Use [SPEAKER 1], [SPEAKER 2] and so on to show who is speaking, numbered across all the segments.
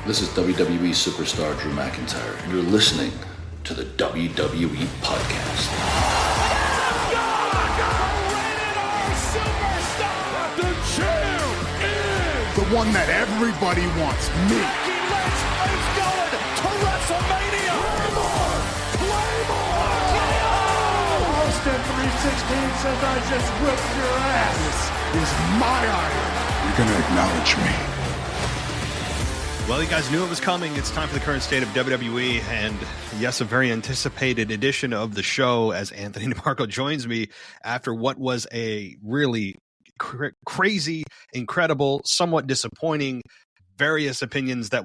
[SPEAKER 1] This is WWE superstar Drew McIntyre, and you're listening to the WWE Podcast.
[SPEAKER 2] The champ is
[SPEAKER 3] the one that everybody wants, me.
[SPEAKER 2] It's going to WrestleMania. Claymore!
[SPEAKER 3] Austin 316 says I just whipped your ass. This is my iron. You're going to acknowledge me.
[SPEAKER 4] Well, you guys knew it was coming. It's time for the current state of WWE, and yes, a very anticipated edition of the show as Anthony DeMarco joins me after what was a really crazy, incredible, somewhat disappointing, various opinions that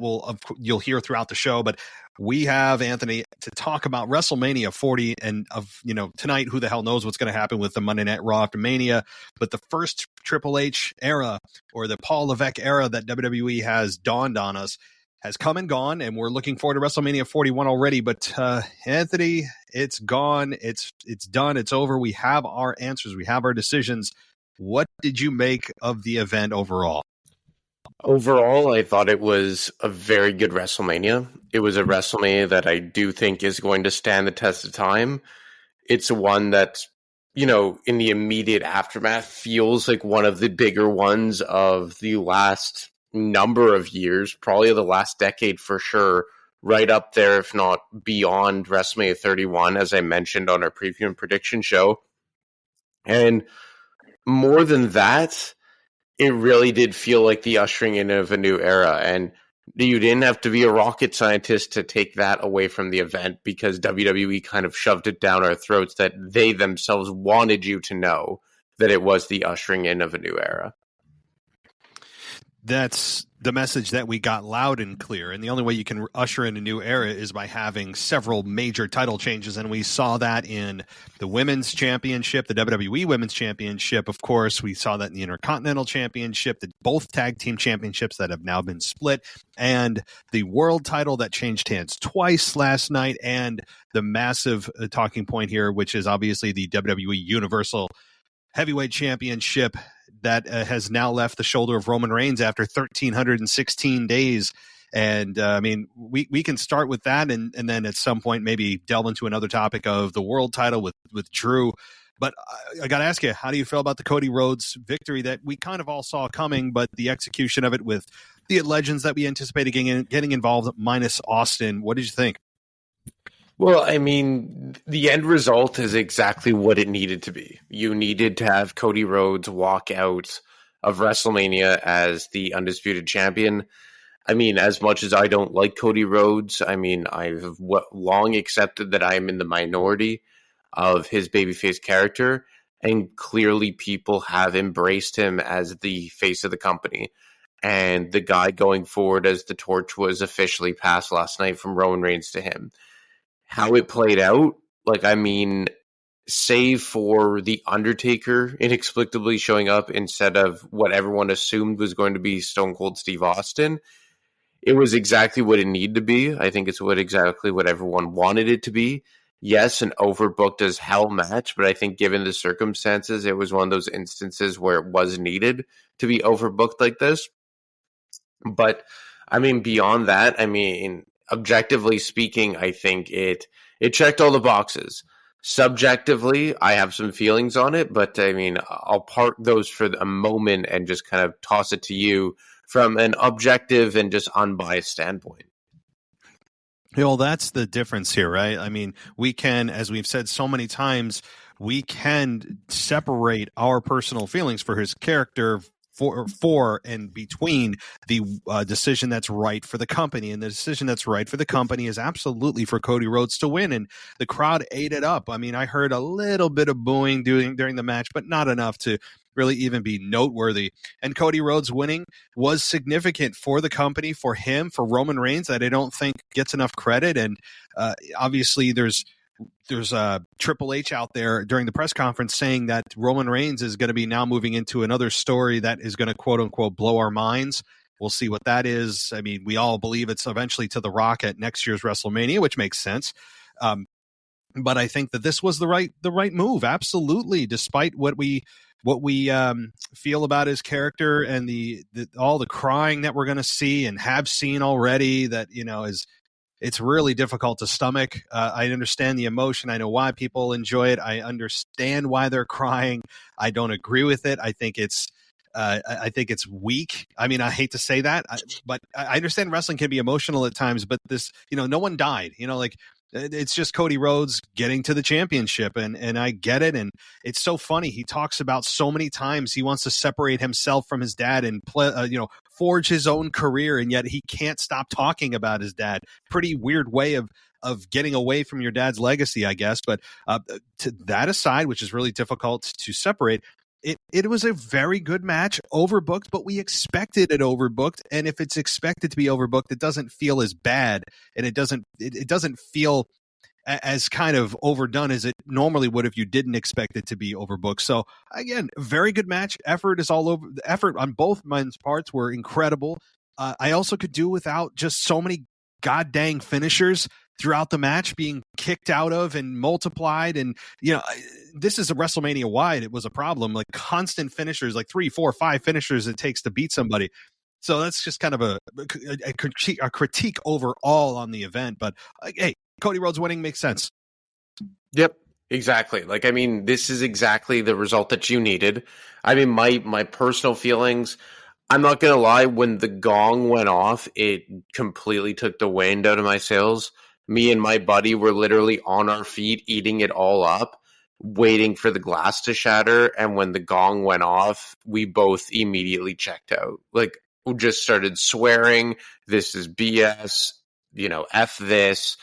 [SPEAKER 4] you'll hear throughout the show. But we have Anthony to talk about WrestleMania 40, and tonight, who the hell knows what's going to happen with the Monday Night Raw after Mania. But the first Triple H era, or the Paul Levesque era that WWE has dawned on us, has come and gone, and we're looking forward to WrestleMania 41 already. But Anthony, it's gone, it's done, it's over. We have our answers, we have our decisions. What did you make of the event overall?
[SPEAKER 5] Overall, I thought it was a very good WrestleMania. It was a WrestleMania that I do think is going to stand the test of time. It's one that, in the immediate aftermath, feels like one of the bigger ones of the last number of years, probably the last decade for sure, right up there, if not beyond WrestleMania 31, as I mentioned on our preview and prediction show. And more than that, it really did feel like the ushering in of a new era, and you didn't have to be a rocket scientist to take that away from the event, because WWE kind of shoved it down our throats that they themselves wanted you to know that it was the ushering in of a new era.
[SPEAKER 4] That's the message that we got loud and clear. And the only way you can usher in a new era is by having several major title changes. And we saw that in the Women's Championship, the WWE Women's Championship. Of course, we saw that in the Intercontinental Championship, both tag team championships that have now been split, and the world title that changed hands twice last night, and the massive talking point here, which is obviously the WWE Universal Heavyweight Championship that has now left the shoulder of Roman Reigns after 1,316 days. And we can start with that, and then at some point maybe delve into another topic of the world title with Drew. But I got to ask you, how do you feel about the Cody Rhodes victory that we kind of all saw coming, but the execution of it with the legends that we anticipated getting involved, minus Austin? What did you think?
[SPEAKER 5] Well, the end result is exactly what it needed to be. You needed to have Cody Rhodes walk out of WrestleMania as the Undisputed Champion. As much as I don't like Cody Rhodes, I've long accepted that I am in the minority of his babyface character, and clearly people have embraced him as the face of the company. And the guy going forward as the torch was officially passed last night from Roman Reigns to him. How it played out, save for The Undertaker inexplicably showing up instead of what everyone assumed was going to be Stone Cold Steve Austin, it was exactly what it needed to be. I think it's exactly what everyone wanted it to be. Yes, an overbooked as hell match, but I think given the circumstances, it was one of those instances where it was needed to be overbooked like this. But, beyond that, objectively speaking, I think it checked all the boxes. Subjectively, I have some feelings on it, but I'll park those for a moment and just kind of toss it to you from an objective and just unbiased standpoint.
[SPEAKER 4] That's the difference here, right? We can, as we've said so many times, we can separate our personal feelings for his character for and between the decision that's right for the company. And the decision that's right for the company is absolutely for Cody Rhodes to win. And the crowd ate it up. I heard a little bit of booing during the match, but not enough to really even be noteworthy. And Cody Rhodes winning was significant for the company, for him, for Roman Reigns, that I don't think gets enough credit. And obviously there's Triple H out there during the press conference saying that Roman Reigns is going to be now moving into another story that is going to quote unquote blow our minds. We'll see what that is. We all believe it's eventually to The Rock at next year's WrestleMania, which makes sense. but I think that this was the right move. Absolutely. Despite what we feel about his character and all the crying that we're going to see and have seen already, that, it's really difficult to stomach. I understand the emotion. I know why people enjoy it. I understand why they're crying. I don't agree with it. I think it's weak. I mean, I hate to say that, but I understand wrestling can be emotional at times, but this, no one died, it's just Cody Rhodes getting to the championship, and I get it. And it's so funny. He talks about so many times he wants to separate himself from his dad and forge his own career, and yet he can't stop talking about his dad. Pretty weird way of getting away from your dad's legacy, I guess. But to that aside, which is really difficult to separate, it was a very good match, overbooked, but we expected it overbooked. And if it's expected to be overbooked, it doesn't feel as bad, and it doesn't feel as kind of overdone as it normally would if you didn't expect it to be overbooked. So again, very good match. Effort is all over. The effort on both men's parts were incredible. I also could do without just so many god dang finishers throughout the match being kicked out of and multiplied. And, this is a WrestleMania wide. It was a problem, like constant finishers, like 3, 4, 5 finishers it takes to beat somebody. So that's just kind of a critique overall on the event. But hey, Cody Rhodes winning makes sense.
[SPEAKER 5] Yep, exactly. Like, I mean, this is exactly the result that you needed. I mean, my personal feelings, I'm not going to lie, when the gong went off, it completely took the wind out of my sails. Me and my buddy were literally on our feet, eating it all up, waiting for the glass to shatter. And when the gong went off, we both immediately checked out. Like, we just started swearing, this is BS, F this.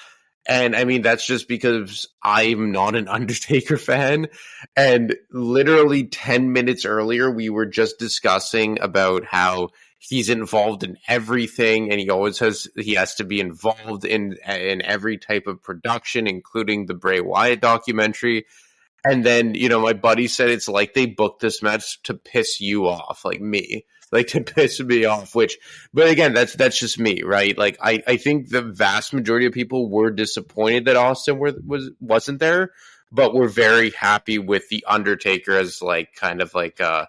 [SPEAKER 5] And I mean, that's just because I'm not an Undertaker fan. And literally 10 minutes earlier, we were just discussing about how he's involved in everything, and he has to be involved in every type of production, including the Bray Wyatt documentary. And then, my buddy said it's like they booked this match to piss you off, like me. Like, to piss me off, but again, that's just me, right? Like, I think the vast majority of people were disappointed that Austin wasn't there, but we're very happy with the Undertaker as like kind of like a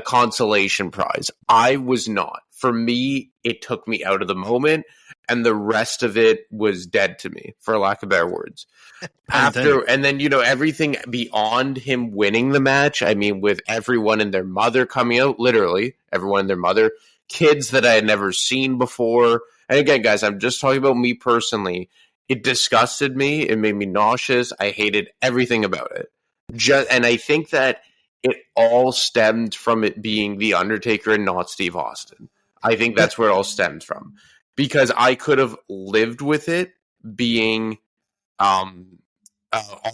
[SPEAKER 5] consolation prize. I was not. For me, it took me out of the moment, and the rest of it was dead to me, for lack of better words. And then, everything beyond him winning the match, I mean, with everyone and their mother coming out, literally everyone and their mother, kids that I had never seen before. And again, guys, I'm just talking about me personally. It disgusted me. It made me nauseous. I hated everything about it. And I think that it all stemmed from it being The Undertaker and not Steve Austin. I think that's where it all stemmed from. Because I could have lived with it being all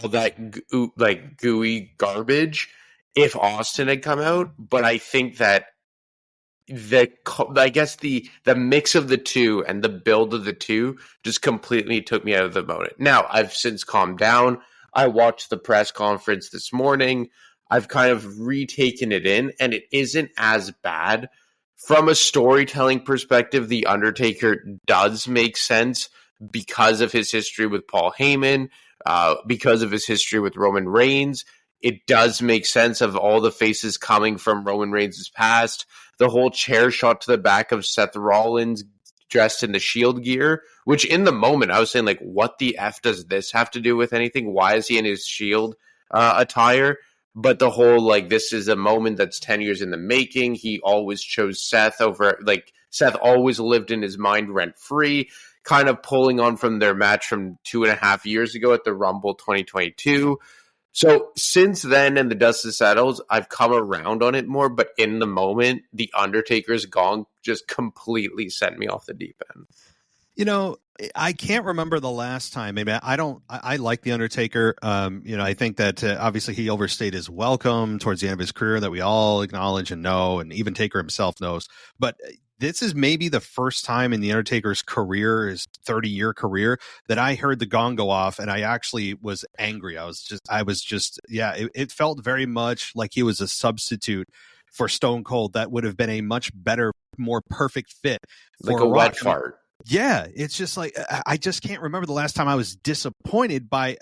[SPEAKER 5] that gooey garbage if Austin had come out, but I think that the mix of the two and the build of the two just completely took me out of the moment. Now, I've since calmed down. I watched the press conference this morning. I've kind of retaken it in, and it isn't as bad. From a storytelling perspective, The Undertaker does make sense because of his history with Paul Heyman, because of his history with Roman Reigns. It does make sense of all the faces coming from Roman Reigns' past. The whole chair shot to the back of Seth Rollins dressed in the Shield gear, which in the moment I was saying, like, what the F does this have to do with anything? Why is he in his Shield attire? But the whole, like, this is a moment that's 10 years in the making. He always chose Seth over, like, Seth always lived in his mind rent-free, kind of pulling on from their match from 2.5 years ago at the Rumble 2022. So since then, and the dust has settled, I've come around on it more. But in the moment, the Undertaker's gong just completely sent me off the deep end.
[SPEAKER 4] I can't remember the last time. Maybe I like the Undertaker. I think that obviously he overstayed his welcome towards the end of his career that we all acknowledge and know, and even Taker himself knows. But this is maybe the first time in the Undertaker's career, his 30-year career, that I heard the gong go off, and I actually was angry. It felt very much like he was a substitute for Stone Cold that would have been a much better, more perfect fit.
[SPEAKER 5] Like a wet fart.
[SPEAKER 4] Yeah, it's just like I just can't remember the last time I was disappointed by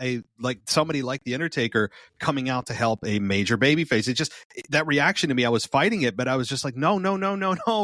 [SPEAKER 4] somebody like The Undertaker coming out to help a major babyface. It just that reaction to me, I was fighting it, but I was just like, no,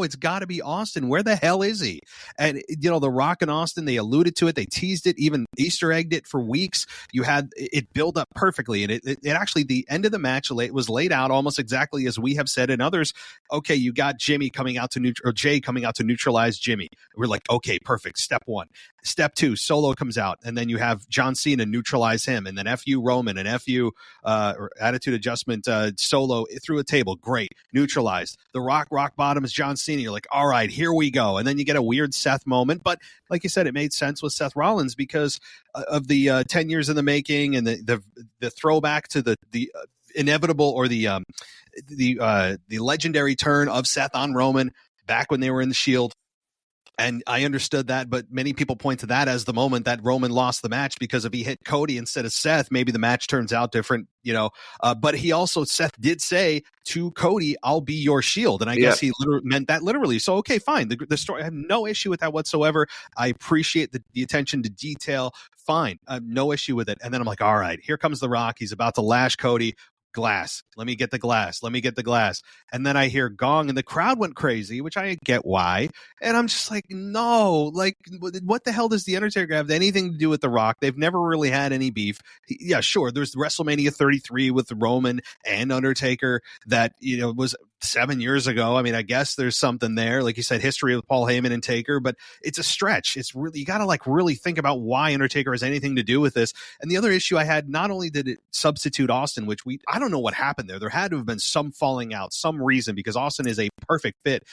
[SPEAKER 4] it's got to be Austin. Where the hell is he? And The Rock and Austin, they alluded to it, they teased it, even Easter egged it for weeks. You had it build up perfectly, and it actually the end of the match was laid out almost exactly as we have said in others. Okay, you got Jay coming out to neutralize Jimmy. We're like, okay, perfect. Step one. Step two, Solo comes out, and then you have John Cena neutralize him, and then FU Roman and FU or Attitude Adjustment Solo through a table. Great. Neutralized. The Rock bottoms John Cena. You're like, all right, here we go. And then you get a weird Seth moment. But like you said, it made sense with Seth Rollins because of the 10 years in the making and the throwback to the inevitable or the legendary turn of Seth on Roman back when they were in the Shield. And I understood that, but many people point to that as the moment that Roman lost the match because if he hit Cody instead of Seth, maybe the match turns out different, But Seth did say to Cody, "I'll be your shield," and I guess he meant that literally. So okay, fine. The story, I have no issue with that whatsoever. I appreciate the attention to detail. Fine, no issue with it. And then I'm like, all right, here comes The Rock. He's about to lash Cody. Glass. Let me get the glass. And then I hear gong and the crowd went crazy, which I get why. And I'm just like, no, like what the hell does The Undertaker have anything to do with The Rock? They've never really had any beef. Yeah, sure. There's WrestleMania 33 with Roman and Undertaker that, was 7 years ago. I mean, I guess there's something there. Like you said, history with Paul Heyman and Taker, but it's a stretch. It's really, you got to really think about why Undertaker has anything to do with this. And the other issue I had, not only did it substitute Austin, which I don't know what happened there. There had to have been some falling out, some reason, because Austin is a perfect fit.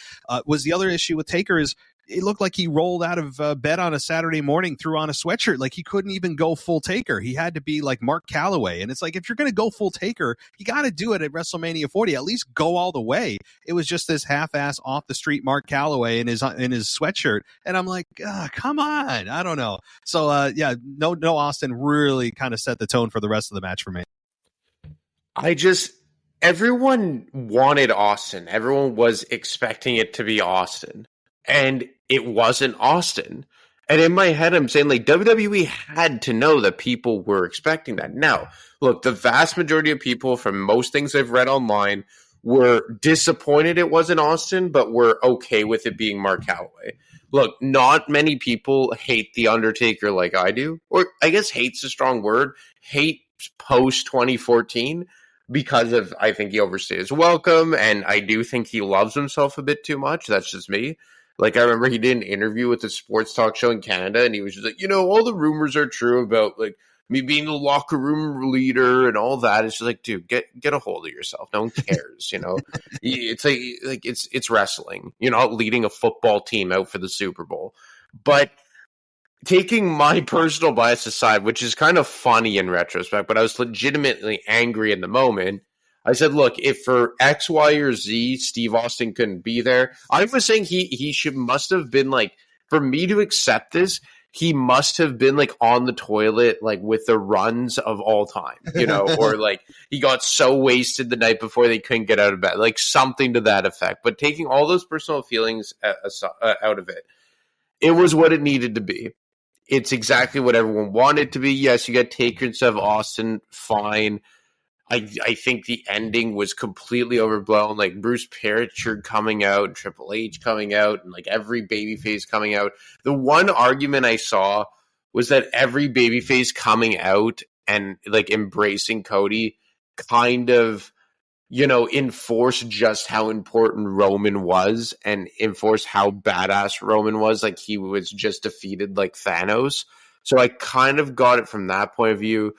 [SPEAKER 4] Was the other issue with Taker is it looked like he rolled out of bed on a Saturday morning, threw on a sweatshirt. Like he couldn't even go full Taker. He had to be like Mark Calloway. And it's like, if you're going to go full Taker, you got to do it at WrestleMania 40. At least go all the way. It was just this half-ass off the street Mark Calloway in his sweatshirt. And I'm like, come on. I don't know. So no Austin really kind of set the tone for the rest of the match for me.
[SPEAKER 5] Everyone wanted Austin. Everyone was expecting it to be Austin. And it wasn't Austin. And in my head, I'm saying, like, WWE had to know that people were expecting that. Now, look, the vast majority of people, from most things I've read online, were disappointed it wasn't Austin, but were okay with it being Mark Calloway. Look, not many people hate The Undertaker like I do. Or I guess hate's a strong word. Hate post-2014 because of, I think he overstayed his welcome, and I do think he loves himself a bit too much. That's just me. Like, I remember he did an interview with a sports talk show in Canada, and he was just like, all the rumors are true about, like, me being the locker room leader and all that. It's just like, dude, get a hold of yourself. No one cares, It's like it's wrestling. You're not leading a football team out for the Super Bowl. But taking my personal bias aside, which is kind of funny in retrospect, but I was legitimately angry in the moment. I said, look, if for X, Y, or Z, Steve Austin couldn't be there, I was saying he must have been like, for me to accept this, he must have been like on the toilet, like with the runs of all time, or like he got so wasted the night before they couldn't get out of bed, like something to that effect. But taking all those personal feelings out of it, it was what it needed to be. It's exactly what everyone wanted to be. Yes, you got Taker instead of Austin, fine. I think the ending was completely overblown. Like Bruce Pritchard coming out, and Triple H coming out, and like every babyface coming out. The one argument I saw was that every babyface coming out and like embracing Cody kind of, enforced just how important Roman was and enforced how badass Roman was. Like he was just defeated like Thanos. So I kind of got it from that point of view.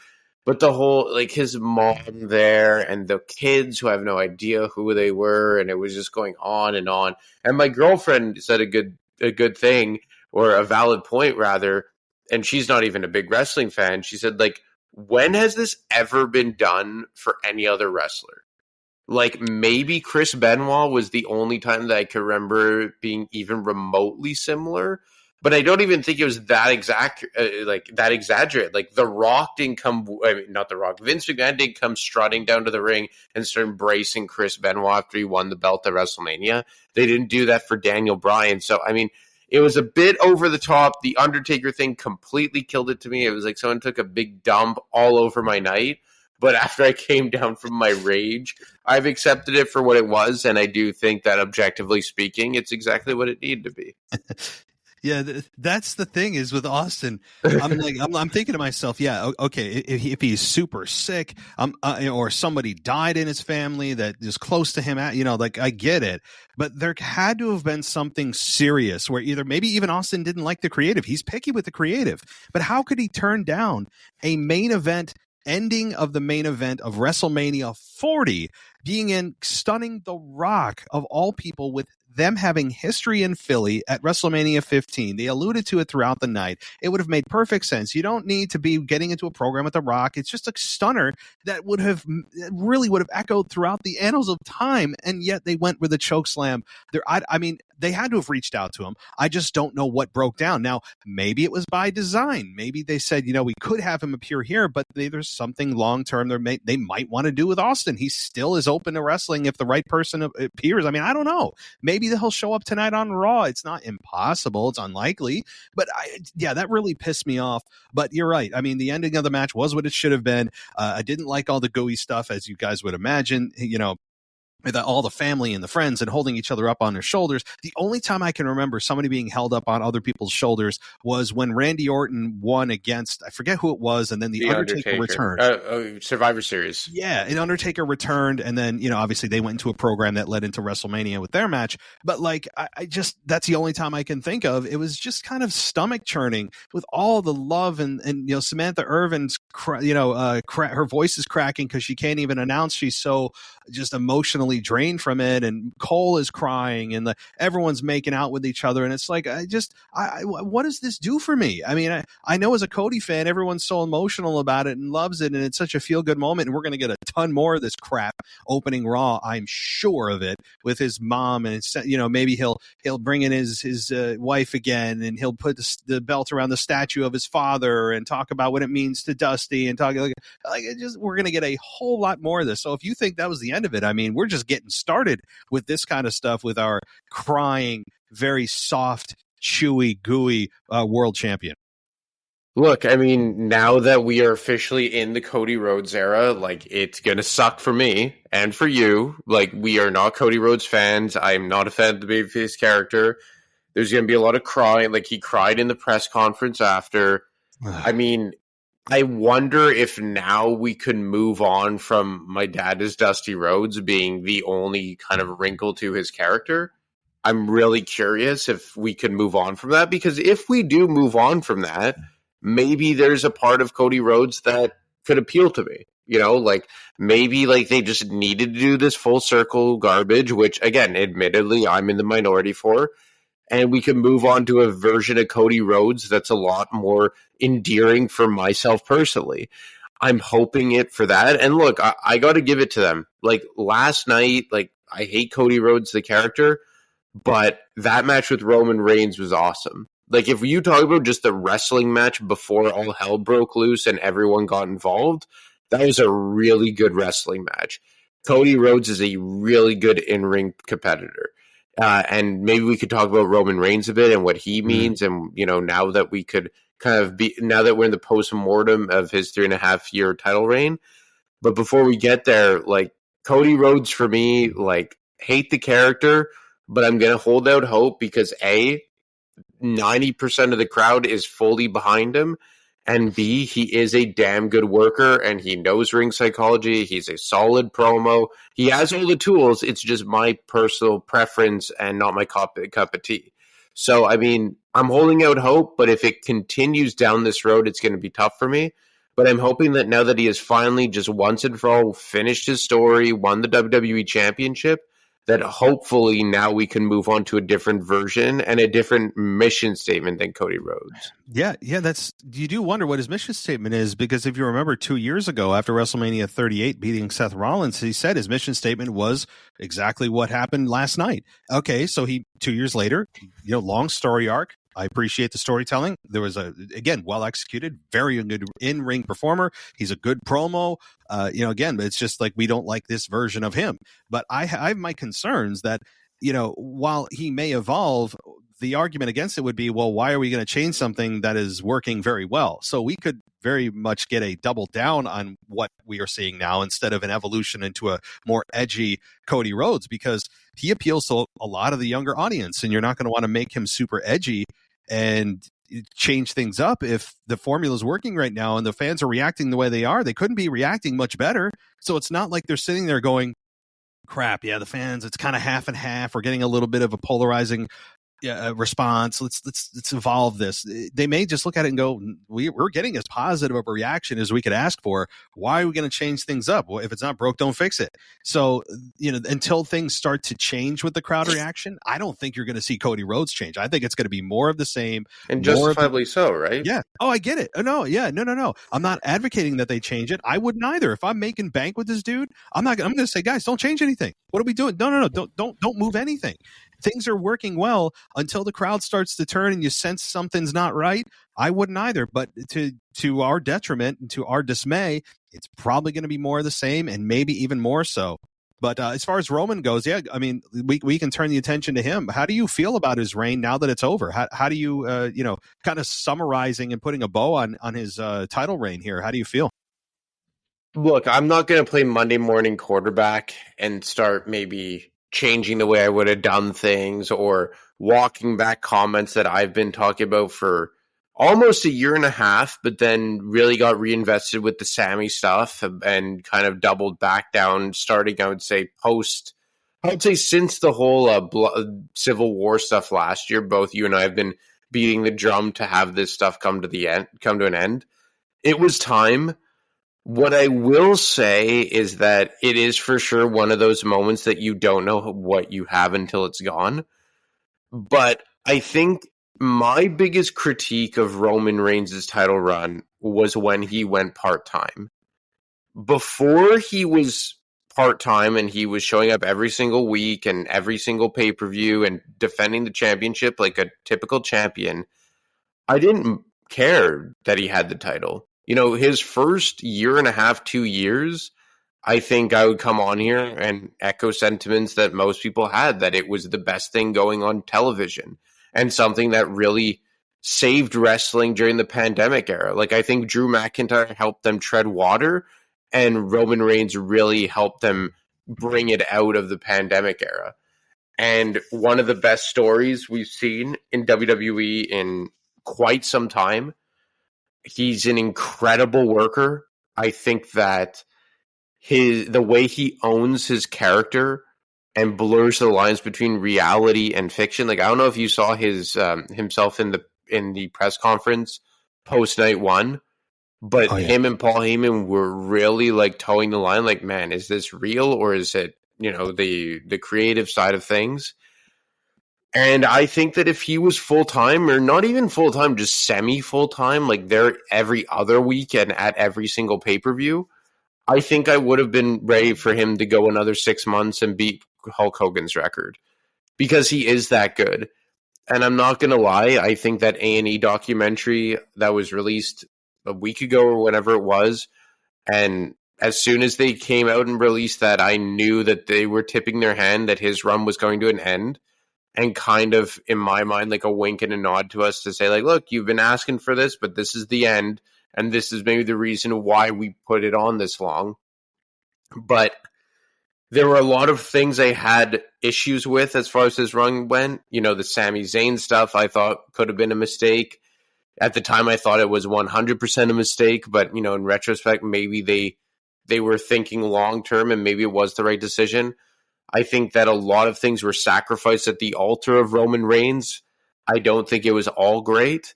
[SPEAKER 5] But the whole, like, his mom there and the kids who have no idea who they were, and it was just going on and on. And my girlfriend said a good thing, or a valid point, rather, and she's not even a big wrestling fan. She said, like, when has this ever been done for any other wrestler? Like, maybe Chris Benoit was the only time that I could remember being even remotely similar. But I don't even think it was that that exaggerated. Like The Rock didn't come. I mean, not The Rock. Vince McMahon didn't come strutting down to the ring and start embracing Chris Benoit after he won the belt at WrestleMania. They didn't do that for Daniel Bryan. So I mean, It was a bit over the top. The Undertaker thing completely killed it to me. It was like someone took a big dump all over my night. But after I came down from my rage, I've accepted it for what it was, and I do think that objectively speaking, it's exactly what it needed to be.
[SPEAKER 4] Yeah, that's the thing is with Austin. I'm thinking to myself, yeah, okay, if he's super sick, or somebody died in his family that is close to him, like I get it, but there had to have been something serious where either maybe even Austin didn't like the creative. He's picky with the creative, but how could he turn down a main event ending of the main event of WrestleMania 40 being in stunning The Rock of all people with them having history in Philly at WrestleMania 15. They alluded to it throughout the night. It would have made perfect sense. You don't need to be getting into a program with The Rock. It's just a stunner that really would have echoed throughout the annals of time, and yet they went with a choke slam. I mean, they had to have reached out to him. I just don't know what broke down. Now, maybe it was by design. Maybe they said, we could have him appear here, but there's something long-term they might want to do with Austin. He still is open to wrestling if the right person appears. I mean, I don't know. Maybe he'll show up tonight on Raw. It's not impossible. It's unlikely. But that really pissed me off. But you're right. I mean, the ending of the match was what it should have been. I didn't like all the gooey stuff, as you guys would imagine. With all the family and the friends and holding each other up on their shoulders. The only time I can remember somebody being held up on other people's shoulders was when Randy Orton won against, I forget who it was, and then the Undertaker returned.
[SPEAKER 5] Survivor Series.
[SPEAKER 4] Yeah, and Undertaker returned, and then, obviously they went into a program that led into WrestleMania with their match. But, I just, that's the only time I can think of. It was just kind of stomach churning with all the love and Samantha Irvin's, her voice is cracking because she can't even announce. She's so just emotionally drained from it, and Cole is crying, and everyone's making out with each other, and it's like, what does this do for me? I mean, I know as a Cody fan, everyone's so emotional about it and loves it, and it's such a feel-good moment, and we're going to get a ton more of this crap opening Raw, I'm sure of it, with his mom, and it's, maybe he'll bring in his wife again, and he'll put the belt around the statue of his father and talk about what it means to Dusty, and talk we're going to get a whole lot more of this. So if you think that was the end of it, I mean, we're just getting started with this kind of stuff with our crying, very soft, chewy, gooey world champion.
[SPEAKER 5] Look, I mean, now that we are officially in the Cody Rhodes era, it's going to suck for me and for you. We are not Cody Rhodes fans. I'm not a fan of the babyface character. There's going to be a lot of crying. He cried in the press conference after. I mean, I wonder if now we can move on from my dad is Dusty Rhodes being the only kind of wrinkle to his character. I'm really curious if we can move on from that, because if we do move on from that, maybe there's a part of Cody Rhodes that could appeal to me. Maybe they just needed to do this full circle garbage, which again, admittedly, I'm in the minority for. And we can move on to a version of Cody Rhodes that's a lot more endearing for myself personally. I'm hoping it for that. And look, I got to give it to them. Last night, I hate Cody Rhodes, the character, but that match with Roman Reigns was awesome. If you talk about just the wrestling match before all hell broke loose and everyone got involved, that was a really good wrestling match. Cody Rhodes is a really good in-ring competitor. And maybe we could talk about Roman Reigns a bit and what he means. And, now that we could now that we're in the post-mortem of his 3.5-year title reign. But before we get there, Cody Rhodes for me, hate the character, but I'm going to hold out hope because 90% of the crowd is fully behind him. And B, he is a damn good worker, and he knows ring psychology. He's a solid promo. He has all the tools. It's just my personal preference and not my cup of tea. So, I mean, I'm holding out hope, but if it continues down this road, it's going to be tough for me. But I'm hoping that now that he has finally just once and for all finished his story, won the WWE Championship, that hopefully now we can move on to a different version and a different mission statement than Cody Rhodes.
[SPEAKER 4] Yeah, you do wonder what his mission statement is, because if you remember 2 years ago after WrestleMania 38 beating Seth Rollins, he said his mission statement was exactly what happened last night. Okay, so 2 years later, long story arc. I appreciate the storytelling. There was again, well executed, very good in-ring performer. He's a good promo. Again, but it's just we don't like this version of him. But I have my concerns that, while he may evolve, the argument against it would be, well, why are we going to change something that is working very well? So we could very much get a double down on what we are seeing now instead of an evolution into a more edgy Cody Rhodes, because he appeals to a lot of the younger audience, and you're not going to want to make him super edgy and change things up. If the formula is working right now and the fans are reacting the way they are, they couldn't be reacting much better. So it's not like they're sitting there going, crap, yeah, the fans, it's kind of half and half. We're getting a little bit of a polarizing response. Let's evolve this. They may just look at it and go, we're getting as positive of a reaction as we could ask for. Why are we going to change things up? Well, if it's not broke, don't fix it. So, until things start to change with the crowd reaction, I don't think you're going to see Cody Rhodes change. I think it's going to be more of the same.
[SPEAKER 5] And justifiably so, right?
[SPEAKER 4] Yeah. Oh, I get it. No. I'm not advocating that they change it. I wouldn't either. If I'm making bank with this dude, I'm going to say, guys, don't change anything. What are we doing? No. Don't move anything. Things are working well until the crowd starts to turn and you sense something's not right. I wouldn't either. But to our detriment and to our dismay, it's probably going to be more of the same and maybe even more so. But as far as Roman goes, yeah, I mean, we can turn the attention to him. How do you feel about his reign now that it's over? How do you, kind of summarizing and putting a bow on his title reign here? How do you feel?
[SPEAKER 5] Look, I'm not going to play Monday morning quarterback and start maybe changing the way I would have done things or walking back comments that I've been talking about for almost a year and a half, but then really got reinvested with the Sammy stuff and kind of doubled back down starting, I would say since the whole Civil War stuff last year. Both you and I have been beating the drum to have this stuff come to an end. It was time. What I will say is that it is for sure one of those moments that you don't know what you have until it's gone. But I think my biggest critique of Roman Reigns' title run was when he went part-time. Before he was part-time and he was showing up every single week and every single pay-per-view and defending the championship like a typical champion, I didn't care that he had the title. His first year and a half, 2 years, I think I would come on here and echo sentiments that most people had, that it was the best thing going on television and something that really saved wrestling during the pandemic era. Like, I think Drew McIntyre helped them tread water, and Roman Reigns really helped them bring it out of the pandemic era. And one of the best stories we've seen in WWE in quite some time. He's an incredible worker. I think that the way he owns his character and blurs the lines between reality and fiction. Like, I don't know if you saw his himself in the press conference post night one, but him and Paul Heyman were really like towing the line. Like, man, is this real or is it the creative side of things? And I think that if he was full-time, or not even full-time, just semi-full-time, like there every other week and at every single pay-per-view, I think I would have been ready for him to go another 6 months and beat Hulk Hogan's record, because he is that good. And I'm not going to lie, I think that A&E documentary that was released a week ago or whenever it was, and as soon as they came out and released that, I knew that they were tipping their hand that his run was going to an end. And kind of, in my mind, like a wink and a nod to us to say, like, look, you've been asking for this, but this is the end. And this is maybe the reason why we put it on this long. But there were a lot of things I had issues with as far as his run went. The Sami Zayn stuff I thought could have been a mistake. At the time, I thought it was 100% a mistake. But, in retrospect, maybe they were thinking long-term and maybe it was the right decision. I think that a lot of things were sacrificed at the altar of Roman Reigns. I don't think it was all great.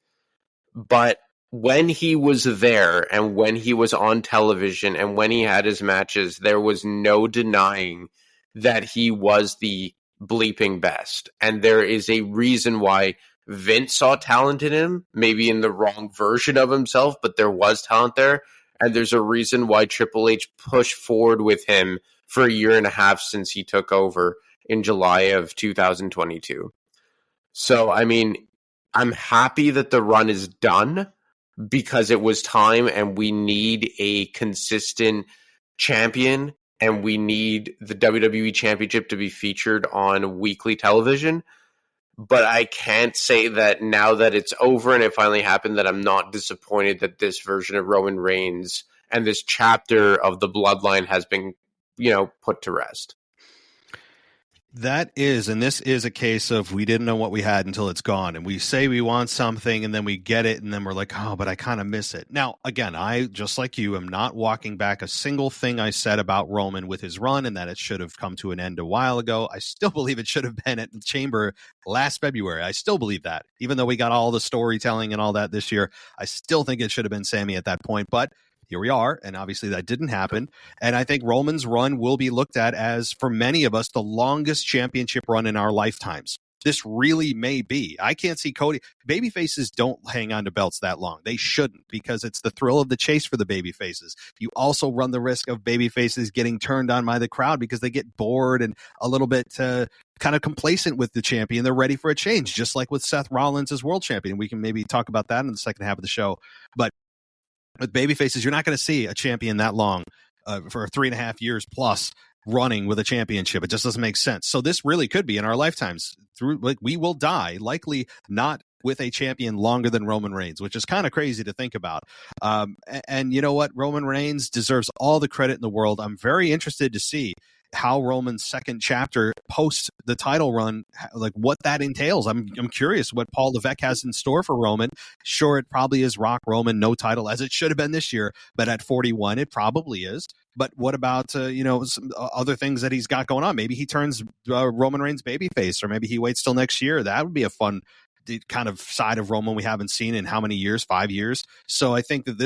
[SPEAKER 5] But when he was there and when he was on television and when he had his matches, there was no denying that he was the bleeping best. And there is a reason why Vince saw talent in him, maybe in the wrong version of himself, but there was talent there. And there's a reason why Triple H pushed forward with him for a year and a half since he took over in July of 2022. So, I mean, I'm happy that the run is done because it was time and we need a consistent champion and we need the WWE Championship to be featured on weekly television. But I can't say that now that it's over and it finally happened that I'm not disappointed that this version of Roman Reigns and this chapter of the bloodline has been, put to rest.
[SPEAKER 4] That is, and this is a case of we didn't know what we had until it's gone. And we say we want something and then we get it and then we're like, oh, but I kind of miss it. Now, again, I, just like you, am not walking back a single thing I said about Roman with his run and that it should have come to an end a while ago. I still believe it should have been at the Chamber last February. I still believe that. Even though we got all the storytelling and all that this year, I still think it should have been Sami at that point. But here we are, and obviously that didn't happen. And I think Roman's run will be looked at as, for many of us, the longest championship run in our lifetimes. This really may be. I can't see Cody. Babyfaces don't hang on to belts that long. They shouldn't, because it's the thrill of the chase for the babyfaces. You also run the risk of babyfaces getting turned on by the crowd because they get bored and a little bit kind of complacent with the champion. They're ready for a change, just like with Seth Rollins as world champion. We can maybe talk about that in the second half of the show. But with babyfaces, you're not going to see a champion that long for 3.5 years plus running with a championship. It just doesn't make sense. So this really could be in our lifetimes. We will die, likely not with a champion longer than Roman Reigns, which is kind of crazy to think about. And you know what? Roman Reigns deserves all the credit in the world. I'm very interested to see how Roman's second chapter post the title run, like what that entails. I'm curious what Paul Levesque has in store for Roman. Sure, it probably is Rock Roman, no title, as it should have been this year, but at 41, it probably is. But what about, some other things that he's got going on? Maybe he turns Roman Reigns babyface, or maybe he waits till next year. That would be a fun kind of side of Roman we haven't seen in how many years? 5 years. So I think that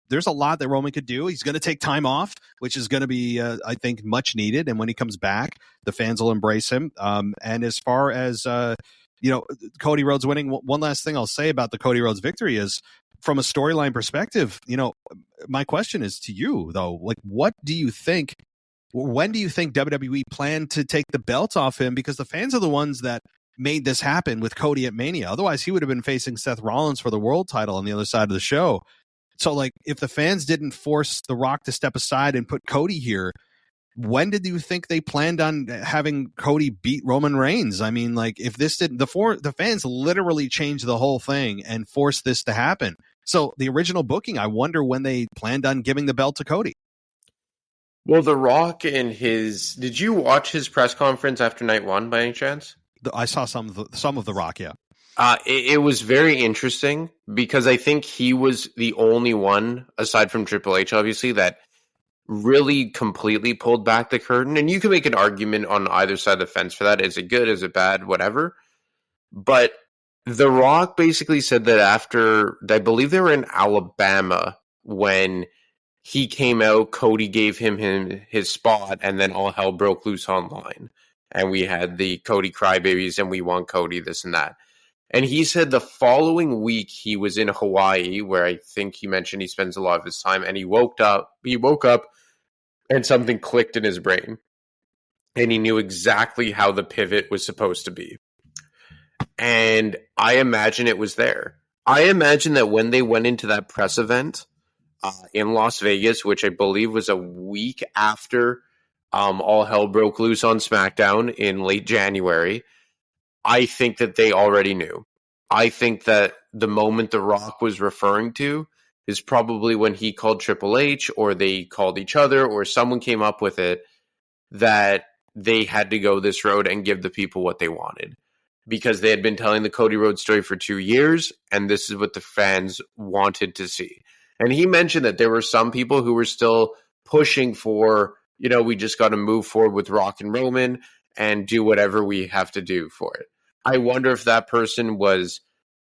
[SPEAKER 4] there's a lot that Roman could do. He's going to take time off, which is going to be, I think, much needed. And when he comes back, the fans will embrace him. And as far as, Cody Rhodes winning, one last thing I'll say about the Cody Rhodes victory is, from a storyline perspective, my question is to you, though. Like, what do you think? When do you think WWE planned to take the belt off him? Because the fans are the ones that made this happen with Cody at Mania. Otherwise, he would have been facing Seth Rollins for the world title on the other side of the show. So, like, if the fans didn't force The Rock to step aside and put Cody here, when did you think they planned on having Cody beat Roman Reigns? I mean, like, if this didn't, the fans literally changed the whole thing and forced this to happen. So the original booking, I wonder when they planned on giving the belt to Cody.
[SPEAKER 5] Well, The Rock and did you watch his press conference after night one by any chance?
[SPEAKER 4] I saw some of The Rock, yeah.
[SPEAKER 5] It was very interesting because I think he was the only one, aside from Triple H, obviously, that really completely pulled back the curtain. And you can make an argument on either side of the fence for that. Is it good? Is it bad? Whatever. But The Rock basically said that after, I believe they were in Alabama when he came out, Cody gave him his spot, and then all hell broke loose online. And we had the Cody crybabies, and we want Cody, this and that. And he said the following week he was in Hawaii, where I think he mentioned he spends a lot of his time, and he woke up and something clicked in his brain. And he knew exactly how the pivot was supposed to be. And I imagine it was there. I imagine that when they went into that press event in Las Vegas, which I believe was a week after all hell broke loose on SmackDown in late January, I think that they already knew. I think that the moment The Rock was referring to is probably when he called Triple H, or they called each other, or someone came up with it, that they had to go this road and give the people what they wanted. Because they had been telling the Cody Rhodes story for 2 years, and this is what the fans wanted to see. And he mentioned that there were some people who were still pushing for, we just got to move forward with Rock and Roman and do whatever we have to do for it. I wonder if that person was,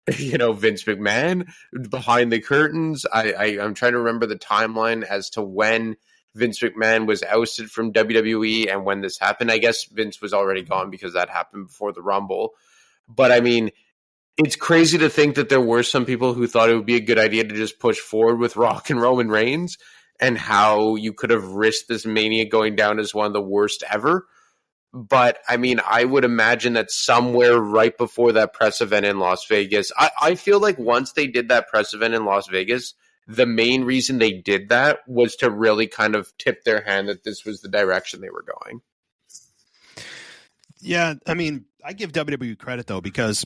[SPEAKER 5] Vince McMahon behind the curtains. I'm trying to remember the timeline as to when Vince McMahon was ousted from WWE and when this happened. I guess Vince was already gone because that happened before the Rumble. But I mean, it's crazy to think that there were some people who thought it would be a good idea to just push forward with Rock and Roman Reigns, and how you could have risked this Mania going down as one of the worst ever. But I mean, I would imagine that somewhere right before that press event in Las Vegas, I feel like once they did that press event in Las Vegas, the main reason they did that was to really kind of tip their hand that this was the direction they were going.
[SPEAKER 4] Yeah, I mean, I give WWE credit though, because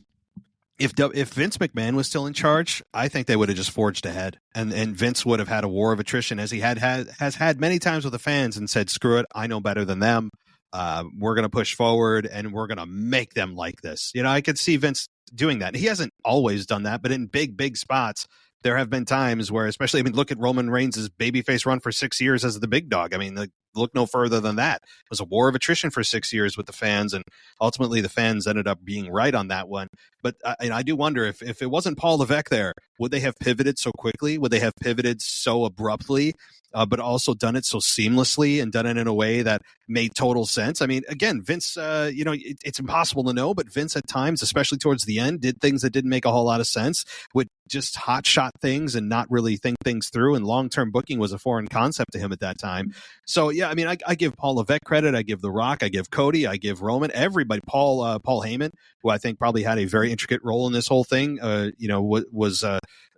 [SPEAKER 4] if Vince McMahon was still in charge, I think they would have just forged ahead, and Vince would have had a war of attrition, as he has had many times with the fans, and said, "Screw it, I know better than them. We're going to push forward, and we're going to make them like this." You know, I could see Vince doing that. He hasn't always done that, but in big spots, there have been times where, especially, I mean, look at Roman Reigns' babyface run for 6 years as the big dog. I mean, look no further than that. It was a war of attrition for 6 years with the fans, and ultimately the fans ended up being right on that one. But I do wonder if it wasn't Paul Levesque there, would they have pivoted so quickly? Would they have pivoted so abruptly, but also done it so seamlessly and done it in a way that made total sense? I mean, again, Vince, it's impossible to know, but Vince at times, especially towards the end, did things that didn't make a whole lot of sense, would just hot shot things and not really think things through. And long-term booking was a foreign concept to him at that time. So, yeah, I mean, I give Paul Levesque credit. I give The Rock. I give Cody. I give Roman. Everybody. Paul Heyman, who I think probably had a very intricate role in this whole thing, was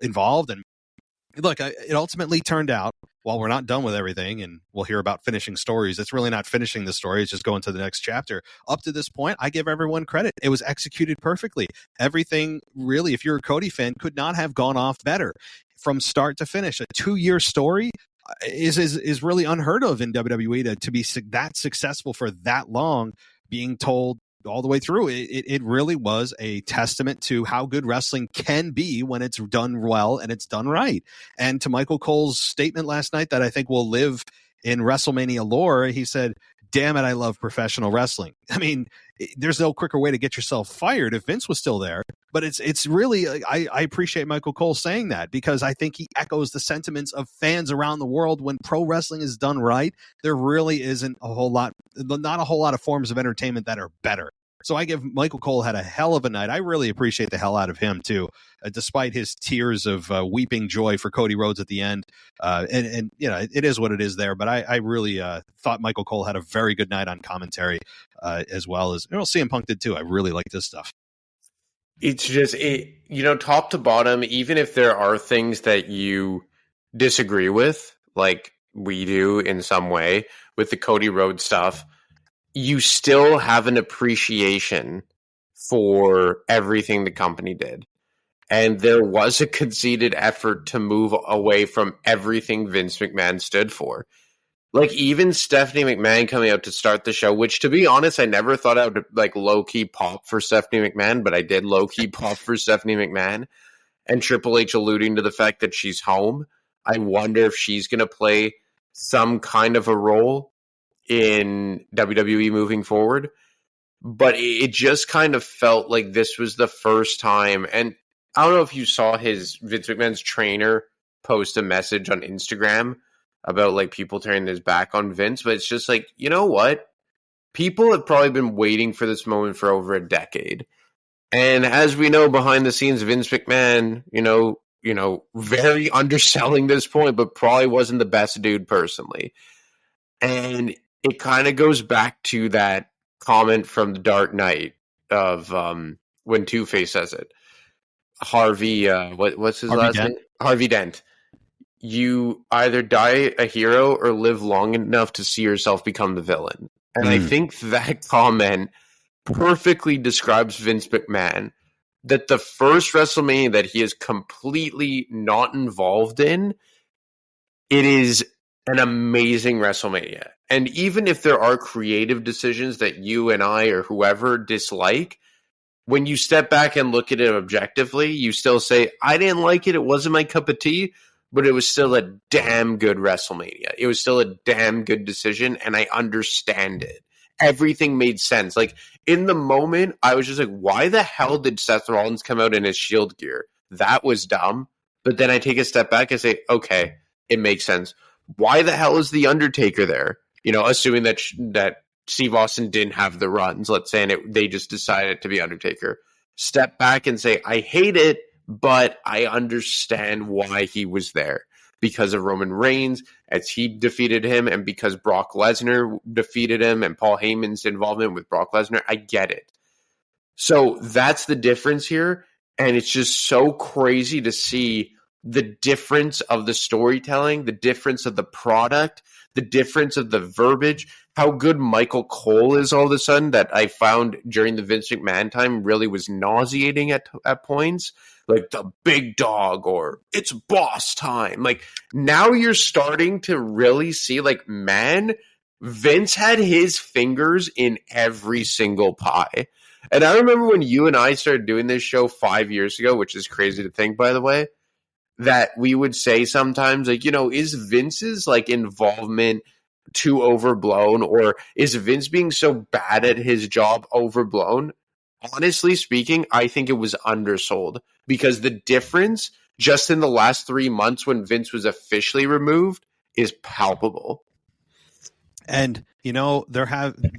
[SPEAKER 4] involved. And look, it ultimately turned out, while we're not done with everything, and we'll hear about finishing stories, it's really not finishing the story. It's just going to the next chapter. Up to this point, I give everyone credit. It was executed perfectly. Everything, really, if you're a Cody fan, could not have gone off better from start to finish. A 2-year story is really unheard of in WWE to be that successful for that long, being told all the way through. It really was a testament to how good wrestling can be when it's done well and it's done right. And to Michael Cole's statement last night that I think will live in WrestleMania lore, he said, "Damn it, I love professional wrestling." I mean, there's no quicker way to get yourself fired if Vince was still there. But it's really, I appreciate Michael Cole saying that, because I think he echoes the sentiments of fans around the world. When pro wrestling is done right, there really isn't not a whole lot of forms of entertainment that are better. So I give Michael Cole had a hell of a night. I really appreciate the hell out of him too, despite his tears of weeping joy for Cody Rhodes at the end. And it is what it is there. But I really thought Michael Cole had a very good night on commentary, as well as CM Punk did too. I really like this stuff.
[SPEAKER 5] It's just, top to bottom, even if there are things that you disagree with, like we do in some way with the Cody Rhodes stuff, you still have an appreciation for everything the company did. And there was a conceded effort to move away from everything Vince McMahon stood for. Like, even Stephanie McMahon coming out to start the show, which, to be honest, I never thought I would low-key pop for Stephanie McMahon, but I did low-key pop for Stephanie McMahon. And Triple H alluding to the fact that she's home. I wonder if she's going to play some kind of a role in WWE moving forward. But it just kind of felt like this was the first time. And I don't know if you saw Vince McMahon's trainer post a message on Instagram about people turning his back on Vince, but it's just you know what? People have probably been waiting for this moment for over a decade. And as we know, behind the scenes, Vince McMahon, very underselling this point, but probably wasn't the best dude personally. And it kind of goes back to that comment from The Dark Knight of when Two-Face says it. Harvey, what's his last name? Harvey Dent. You either die a hero or live long enough to see yourself become the villain. And I think that comment perfectly describes Vince McMahon, that the first WrestleMania that he is completely not involved in, it is an amazing WrestleMania. And even if there are creative decisions that you and I or whoever dislike, when you step back and look at it objectively, you still say, I didn't like it, it wasn't my cup of tea, but it was still a damn good WrestleMania. It was still a damn good decision, and I understand it. Everything made sense. In the moment, I was just why the hell did Seth Rollins come out in his Shield gear? That was dumb. But then I take a step back and say, okay, it makes sense. Why the hell is The Undertaker there? Assuming that Steve Austin didn't have the runs, let's say, and they just decided to be Undertaker. Step back and say, I hate it, but I understand why he was there. Because of Roman Reigns, as he defeated him, and because Brock Lesnar defeated him, and Paul Heyman's involvement with Brock Lesnar, I get it. So that's the difference here, and it's just so crazy to see the difference of the storytelling, the difference of the product, the difference of the verbiage, how good Michael Cole is all of a sudden that I found during the Vince McMahon time really was nauseating at points. Like the big dog or it's boss time. Like now you're starting to really see like, man, Vince had his fingers in every single pie. And I remember when you and I started doing this show 5 years ago, which is crazy to think, by the way, that we would say sometimes like, is Vince's like involvement too overblown, or is Vince being so bad at his job overblown? Honestly speaking, I think it was undersold because the difference just in the last 3 months when Vince was officially removed is palpable.
[SPEAKER 4] And,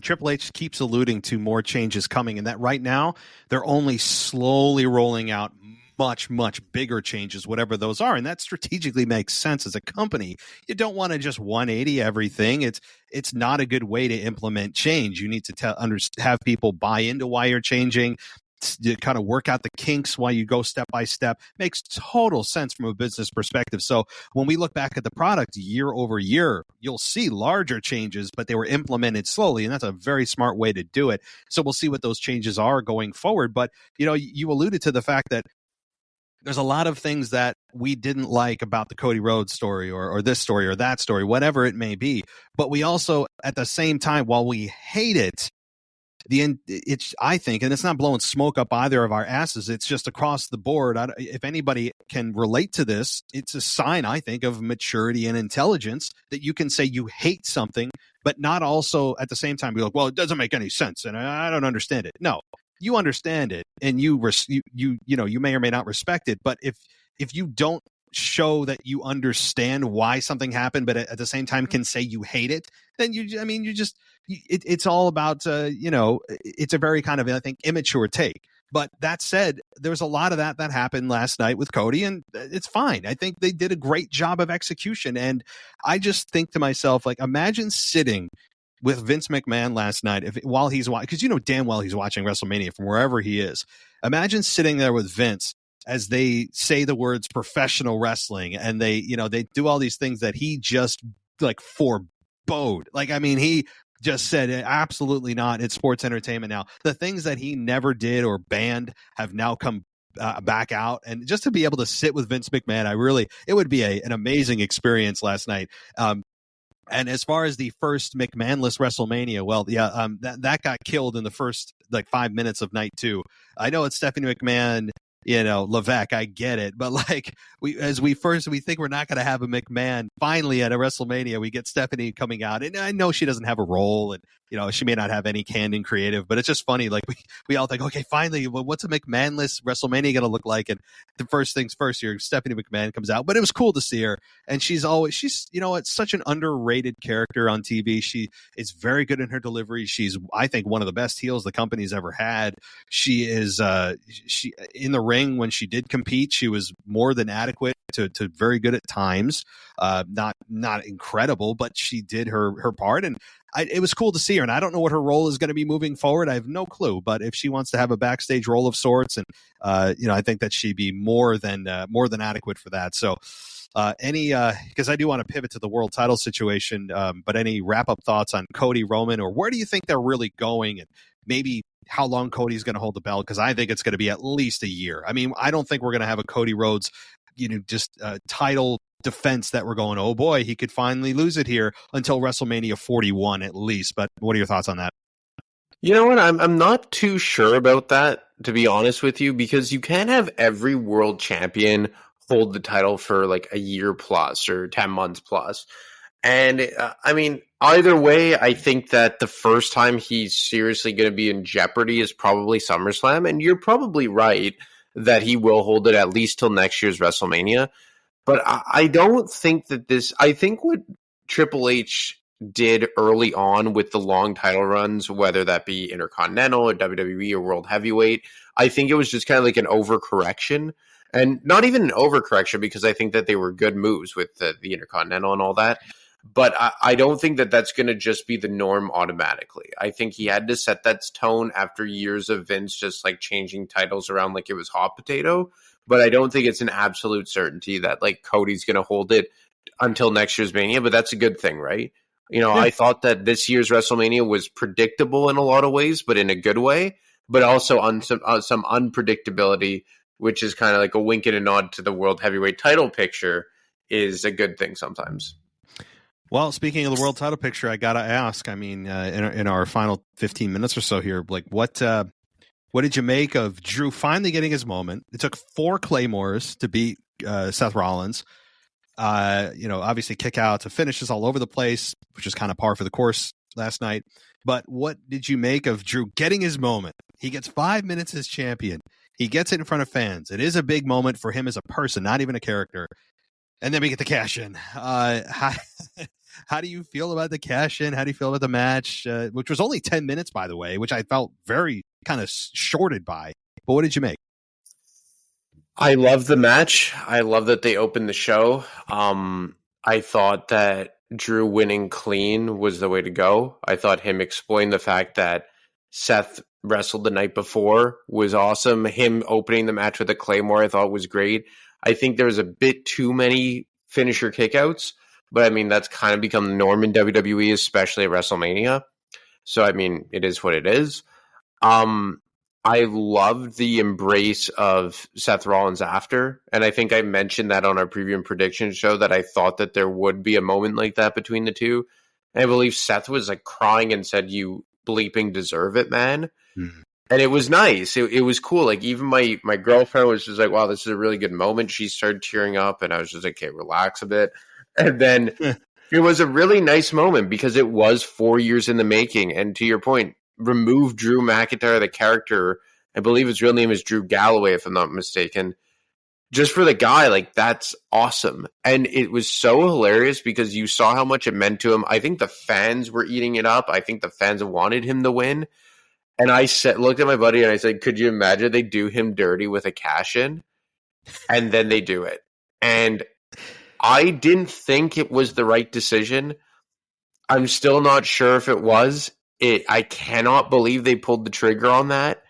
[SPEAKER 4] Triple H keeps alluding to more changes coming, and that right now they're only slowly rolling out much, much bigger changes, whatever those are. And that strategically makes sense as a company. You don't want to just 180 everything. It's not a good way to implement change. You need to have people buy into why you're changing. You kind of work out the kinks while you go step by step. Makes total sense from a business perspective. So when we look back at the product year over year, you'll see larger changes, but they were implemented slowly, and that's a very smart way to do it. So we'll see what those changes are going forward. But you alluded to the fact that there's a lot of things that we didn't like about the Cody Rhodes story or this story or that story, whatever it may be. But we also, at the same time, while we hate it, I think, and it's not blowing smoke up either of our asses, it's just across the board. If anybody can relate to this, it's a sign, I think, of maturity and intelligence that you can say you hate something, but not also at the same time be like, well, it doesn't make any sense and I don't understand it. No, you understand it, and you may or may not respect it. But if you don't show that you understand why something happened, but at the same time can say you hate it, then it's all about it's a very kind of, I think, immature take. But that said, there's a lot of that happened last night with Cody, and it's fine. I think they did a great job of execution, and I just think to myself, like, imagine sitting with Vince McMahon last night while he's watching, because damn well he's watching WrestleMania from wherever he is. Imagine sitting there with Vince as they say the words professional wrestling, and they do all these things that he just like forebode. Like, I mean, he just said absolutely not. It's sports entertainment now. The things that he never did or banned have now come back out, and just to be able to sit with Vince McMahon, it would be an amazing experience last night. And as far as the first McMahon-less WrestleMania, well, yeah, that got killed in the first 5 minutes of night 2. I know it's Stephanie McMahon, Levesque, I get it, but we think we're not going to have a McMahon. Finally, at a WrestleMania, we get Stephanie coming out, and I know she doesn't have a role, and she may not have any hand in creative, but it's just funny. Like we all think, okay, finally, what's a McMahon-less WrestleMania going to look like? And the first things first, here Stephanie McMahon comes out, but it was cool to see her, and she's it's such an underrated character on TV. She is very good in her delivery. She's, I think, one of the best heels the company's ever had. She is she in the ring when she did compete, she was more than adequate to very good at times. Not incredible, but she did her part, and it was cool to see her. And I don't know what her role is going to be moving forward. I have no clue. But if she wants to have a backstage role of sorts, and I think that she'd be more than adequate for that. So because I do want to pivot to the world title situation. But any wrap up thoughts on Cody, Roman, or where do you think they're really going, and maybe how long Cody's going to hold the belt? Because I think it's going to be at least a year. I mean, I don't think we're going to have a Cody Rhodes, just title defense that we're going, oh boy, he could finally lose it here, until WrestleMania 41 at least. But what are your thoughts on that?
[SPEAKER 5] You know what? I'm not too sure about that, to be honest with you, because you can't have every world champion hold the title for like a year plus or 10 months plus. And I mean, either way, I think that the first time he's seriously going to be in jeopardy is probably SummerSlam. And you're probably right that he will hold it at least till next year's WrestleMania. But I don't think that I think what Triple H did early on with the long title runs, whether that be Intercontinental or WWE or World Heavyweight, I think it was just kind of like an overcorrection. And not even an overcorrection, because I think that they were good moves with the Intercontinental and all that. But I don't think that that's going to just be the norm automatically. I think he had to set that tone after years of Vince just like changing titles around like it was hot potato. But I don't think it's an absolute certainty that like Cody's going to hold it until next year's Mania. But that's a good thing, right? I thought that this year's WrestleMania was predictable in a lot of ways, but in a good way, but also on some unpredictability, which is kind of like a wink and a nod to the World Heavyweight title picture, is a good thing sometimes.
[SPEAKER 4] Well, speaking of the world title picture, I got to ask, I mean, in our final 15 minutes or so here, like what did you make of Drew finally getting his moment? It took 4 Claymores to beat Seth Rollins. Obviously kick out to finishes all over the place, which is kind of par for the course last night. But what did you make of Drew getting his moment? He gets 5 minutes as champion. He gets it in front of fans. It is a big moment for him as a person, not even a character. And then we get the cash in. How do you feel about the cash in? How do you feel about the match, which was only 10 minutes, by the way, which I felt very kind of shorted by. But what did you make?
[SPEAKER 5] I love the match. I love that they opened the show. I thought that Drew winning clean was the way to go. I thought him explain the fact that Seth wrestled the night before was awesome. Him opening the match with a Claymore I thought was great. I think there was a bit too many finisher kickouts, but I mean, that's kind of become the norm in WWE, especially at WrestleMania. So, I mean, it is what it is. I loved the embrace of Seth Rollins after, and I think I mentioned that on our preview and prediction show that I thought that there would be a moment like that between the two. And I believe Seth was like crying and said, "You bleeping deserve it, man." Mm-hmm. And it was nice. It was cool. Like even my girlfriend was just like, "Wow, this is a really good moment." She started tearing up, and I was just like, "Okay, relax a bit." And then it was a really nice moment because it was 4 years in the making. And to your point, remove Drew McIntyre, the character. I believe his real name is Drew Galloway, if I'm not mistaken. Just for the guy, like that's awesome. And it was so hilarious because you saw how much it meant to him. I think the fans were eating it up. I think the fans wanted him to win. And I looked at my buddy and I said, could you imagine they do him dirty with a cash in? And then they do it. And I didn't think it was the right decision. I'm still not sure if it was. I cannot believe they pulled the trigger on that.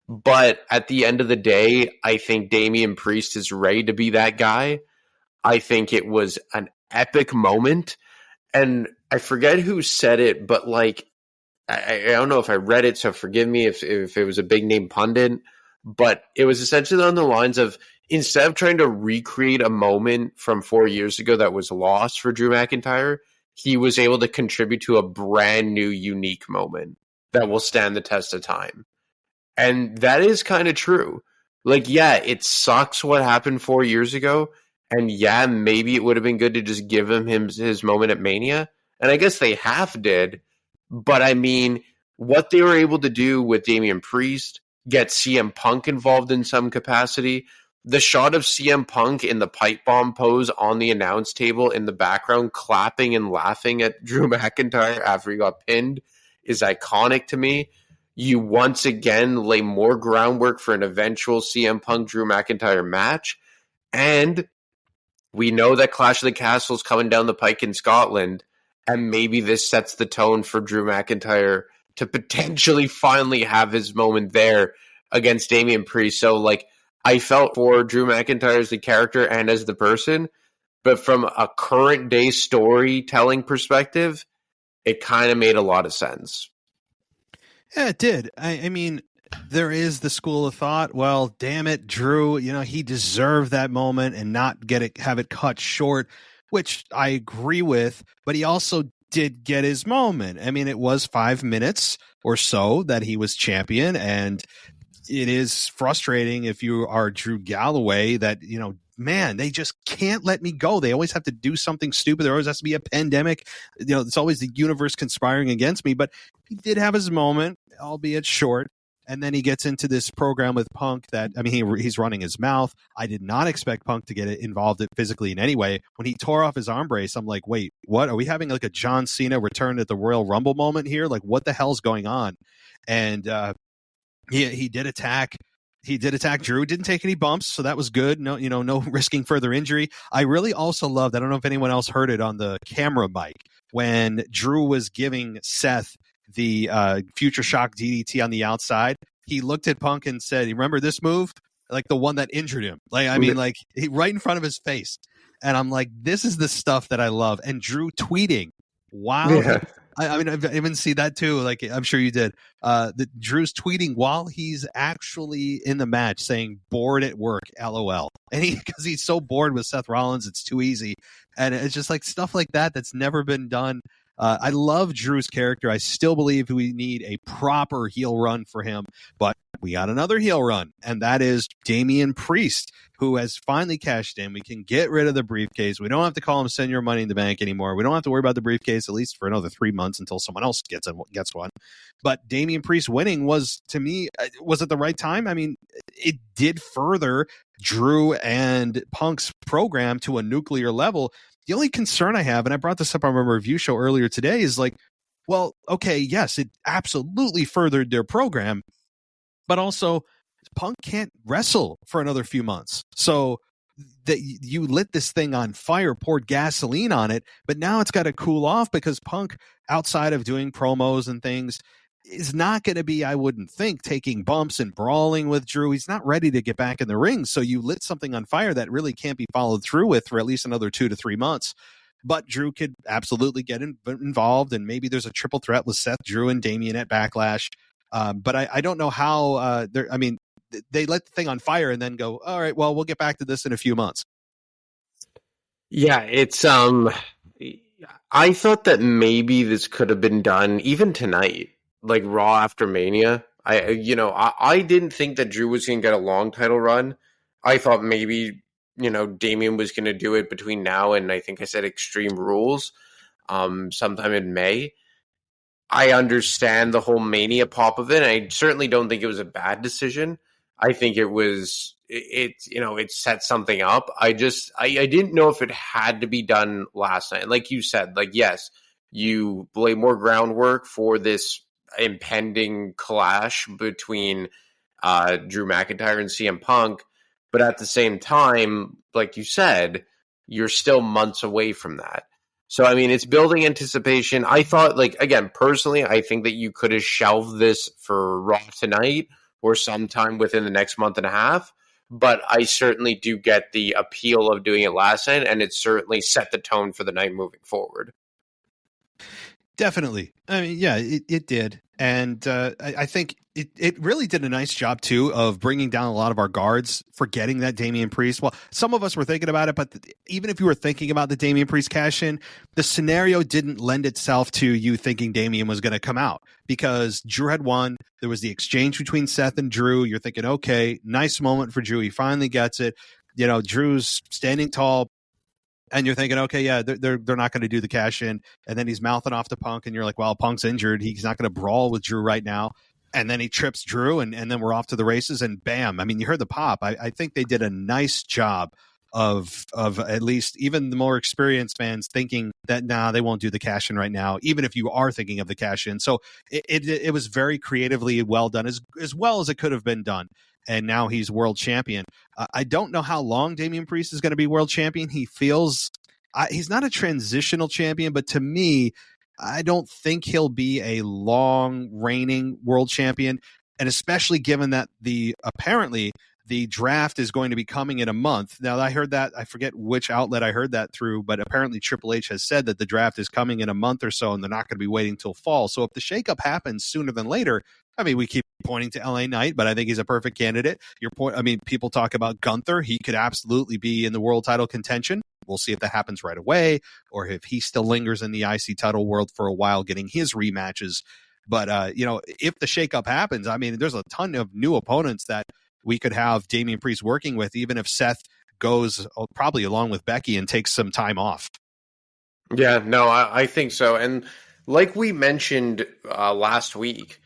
[SPEAKER 5] But at the end of the day, I think Damien Priest is ready to be that guy. I think it was an epic moment. And I forget who said it, but like, I don't know if I read it, so forgive me if it was a big name pundit, but it was essentially on the lines of, instead of trying to recreate a moment from 4 years ago that was lost for Drew McIntyre, he was able to contribute to a brand new, unique moment that will stand the test of time. And that is kind of true. Like, yeah, it sucks what happened 4 years ago. And yeah, maybe it would have been good to just give him his moment at Mania. And I guess they half did. But I mean, what they were able to do with Damien Priest, get CM Punk involved in some capacity, the shot of CM Punk in the pipe bomb pose on the announce table in the background, clapping and laughing at Drew McIntyre after he got pinned, is iconic to me. You once again lay more groundwork for an eventual CM Punk Drew McIntyre match. And we know that Clash of the Castle is coming down the pike in Scotland. And maybe this sets the tone for Drew McIntyre to potentially finally have his moment there against Damien Priest. So, like, I felt for Drew McIntyre as the character and as the person, but from a current day storytelling perspective, it kind of made a lot of sense.
[SPEAKER 4] Yeah, it did. I mean, there is the school of thought, well, damn it, Drew, he deserved that moment and not have it cut short, which I agree with, but he also did get his moment. I mean, it was 5 minutes or so that he was champion, and it is frustrating if you are Drew Galloway that, man, they just can't let me go. They always have to do something stupid. There always has to be a pandemic. It's always the universe conspiring against me, but he did have his moment, albeit short. And then he gets into this program with Punk that, I mean, he's running his mouth. I did not expect Punk to get involved physically in any way. When he tore off his arm brace, I'm like, wait, what? Are we having like a John Cena return at the Royal Rumble moment here? Like, what the hell's going on? And he did attack. He did attack Drew. Didn't take any bumps, so that was good. No, no risking further injury. I really also loved, I don't know if anyone else heard it on the camera mic, when Drew was giving Seth the Future Shock DDT on the outside, he looked at Punk and said, "You remember this move? Like the one that injured him." Like, I mean, like right in front of his face. And I'm like, this is the stuff that I love. And Drew tweeting while
[SPEAKER 5] Yeah.
[SPEAKER 4] I mean, I've even seen that too. Like, I'm sure you did. That Drew's tweeting while he's actually in the match, saying "bored at work, LOL," and because he's so bored with Seth Rollins, it's too easy, and it's just like stuff like that that's never been done. I love Drew's character. I still believe we need a proper heel run for him, but we got another heel run, and that is Damien Priest, who has finally cashed in. We can get rid of the briefcase. We don't have to call him Send Your Money in the Bank anymore. We don't have to worry about the briefcase, at least for another 3 months until someone else gets one. But Damien Priest winning was, to me, was at the right time. I mean, it did further Drew and Punk's program to a nuclear level. The only concern I have, and I brought this up on my review show earlier today, is like, well, okay, yes, it absolutely furthered their program, but also Punk can't wrestle for another few months. So that you lit this thing on fire, poured gasoline on it, but now it's got to cool off because Punk, outside of doing promos and things, is not going to be, I wouldn't think, taking bumps and brawling with Drew. He's not ready to get back in the ring. So you lit something on fire that really can't be followed through with for at least another 2 to 3 months. But Drew could absolutely get involved, and maybe there's a triple threat with Seth, Drew, and Damien at Backlash. But I don't know how I mean, they let the thing on fire and then go, all right, well, we'll get back to this in a few months.
[SPEAKER 5] Yeah, it's I thought that maybe this could have been done even tonight, like Raw after Mania. I didn't think that Drew was going to get a long title run. I thought maybe, Damien was going to do it between now and, I think I said, Extreme Rules, sometime in May. I understand the whole Mania pop of it. I certainly don't think it was a bad decision. I think it set something up. I didn't know if it had to be done last night. Like you said, like, yes, you lay more groundwork for this impending clash between Drew McIntyre and CM Punk, but at the same time, like you said, you're still months away from that. So, I mean, it's building anticipation. I thought, like, again, personally, I think that you could have shelved this for Raw tonight or sometime within the next month and a half. But I certainly do get the appeal of doing it last night, and it certainly set the tone for the night moving forward.
[SPEAKER 4] Definitely. I mean, yeah, it did. And I think it really did a nice job, too, of bringing down a lot of our guards, forgetting that Damien Priest. Well, some of us were thinking about it, but even if you were thinking about the Damien Priest cash-in, the scenario didn't lend itself to you thinking Damien was going to come out because Drew had won. There was the exchange between Seth and Drew. You're thinking, okay, nice moment for Drew. He finally gets it. Drew's standing tall. And you're thinking, okay, yeah, they're not going to do the cash in, and then he's mouthing off to Punk, and you're like, well, Punk's injured, he's not going to brawl with Drew right now, and then he trips Drew, and then we're off to the races, and bam! I mean, you heard the pop. I think they did a nice job of at least even the more experienced fans thinking that they won't do the cash in right now, even if you are thinking of the cash in. So it was very creatively well done, as well as it could have been done. And now he's world champion. I don't know how long Damien Priest is going to be world champion. He feels he's not a transitional champion, but to me, I don't think he'll be a long reigning world champion. And especially given that apparently the draft is going to be coming in a month. Now, I heard that, I forget which outlet I heard that through, but apparently Triple H has said that the draft is coming in a month or so, and they're not going to be waiting till fall. So if the shakeup happens sooner than later, I mean, we keep pointing to LA Knight, but I think he's a perfect candidate. People talk about Gunther. He could absolutely be in the world title contention. We'll see if that happens right away, or if he still lingers in the IC title world for a while, getting his rematches. But, if the shakeup happens, I mean, there's a ton of new opponents that we could have Damien Priest working with, even if Seth goes probably along with Becky and takes some time off.
[SPEAKER 5] Yeah, no, I think so. And like we mentioned last week,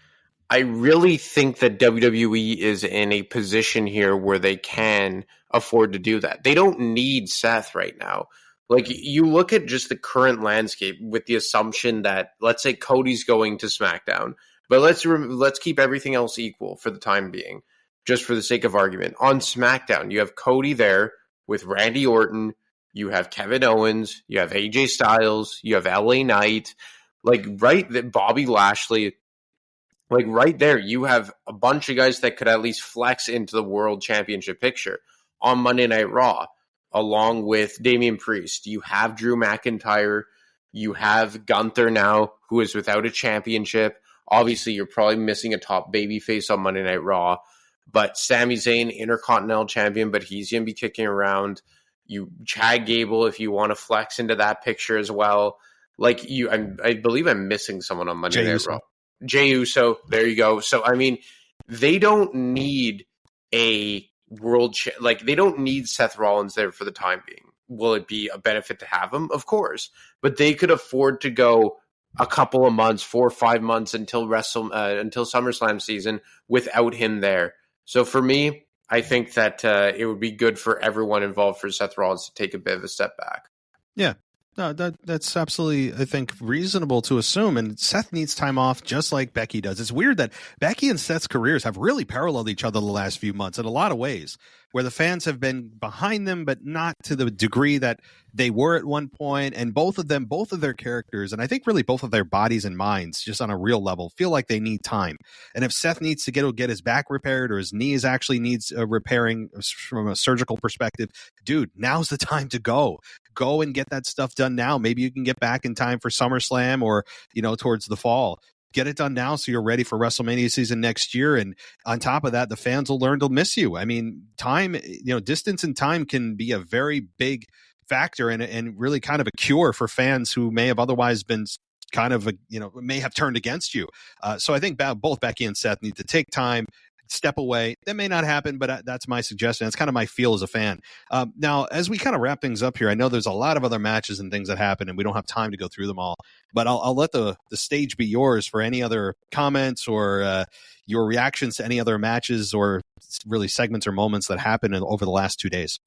[SPEAKER 5] I really think that WWE is in a position here where they can afford to do that. They don't need Seth right now. Like, you look at just the current landscape with the assumption that, let's say, Cody's going to SmackDown, but let's keep everything else equal for the time being, just for the sake of argument. On SmackDown, you have Cody there with Randy Orton, you have Kevin Owens, you have AJ Styles, you have LA Knight, Bobby Lashley. Like, right there, you have a bunch of guys that could at least flex into the world championship picture. On Monday Night Raw, along with Damien Priest, you have Drew McIntyre, You have Gunther now, who is without a championship. Obviously, you're probably missing a top babyface on Monday Night Raw. But Sami Zayn, Intercontinental Champion, but he's going to be kicking around. You Chad Gable, if you want to flex into that picture as well. Like I believe I'm missing someone on Monday Night Raw. Jey Uso, there you go. So, I mean, they don't need a they don't need Seth Rollins there for the time being. Will it be a benefit to have him? Of course. But they could afford to go a couple of months, 4 or 5 months until SummerSlam season without him there. So for me, I think that it would be good for everyone involved for Seth Rollins to take a bit of a step back.
[SPEAKER 4] Yeah. No, that's absolutely, I think, reasonable to assume. And Seth needs time off just like Becky does. It's weird that Becky and Seth's careers have really paralleled each other the last few months in a lot of ways, where the fans have been behind them, but not to the degree that they were at one point. And both of their characters, and I think really both of their bodies and minds, just on a real level, feel like they need time. And if Seth needs to get his back repaired, or his knees actually needs repairing from a surgical perspective, dude, now's the time to go and get that stuff done now. Maybe you can get back in time for SummerSlam or, towards the fall. Get it done now so you're ready for WrestleMania season next year. And on top of that, the fans will learn to miss you. I mean, time, distance and time can be a very big factor and really kind of a cure for fans who may have otherwise been kind of, may have turned against you. So I think both Becky and Seth need to take time, step away. That may not happen, but that's my suggestion. It's kind of my feel as a fan. Now, as we kind of wrap things up here, I know there's a lot of other matches and things that happen, and we don't have time to go through them all. But I'll let the stage be yours for any other comments or your reactions to any other matches or really segments or moments that happened over the last 2 days.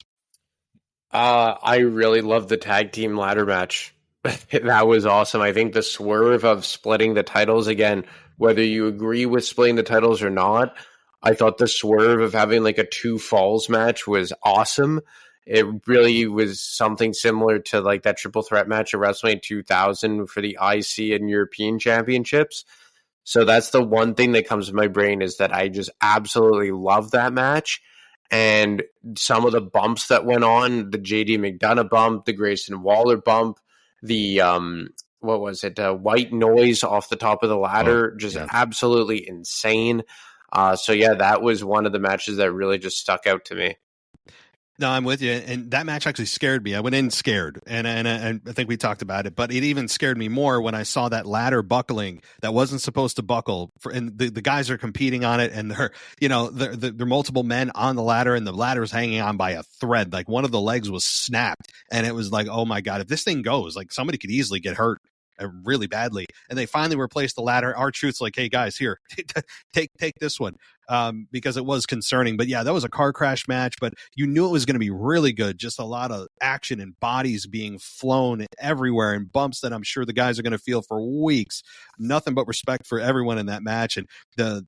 [SPEAKER 5] I really loved the tag team ladder match. That was awesome. I think the swerve of splitting the titles, again, whether you agree with splitting the titles or not, I thought the swerve of having like a 2 falls match was awesome. It really was something similar to like that triple threat match at WrestleMania 2000 for the IC and European championships. So that's the one thing that comes to my brain, is that I just absolutely love that match. And some of the bumps that went on, the JD McDonough bump, the Grayson Waller bump, the white noise off the top of the ladder, absolutely insane. So yeah, that was one of the matches that really just stuck out to me.
[SPEAKER 4] No, I'm with you. And that match actually scared me. I went in scared, and I think we talked about it, but it even scared me more when I saw that ladder buckling that wasn't supposed to buckle. And the guys are competing on it, and there are multiple men on the ladder, and the ladder is hanging on by a thread. Like one of the legs was snapped, and it was like, oh my God, if this thing goes, like somebody could easily get hurt really badly. And they finally replaced the ladder. R-Truth's like, hey guys, here, take this one. Because it was concerning. But yeah, that was a car crash match, but you knew it was going to be really good. Just a lot of action and bodies being flown everywhere and bumps that I'm sure the guys are going to feel for weeks. Nothing but respect for everyone in that match. And the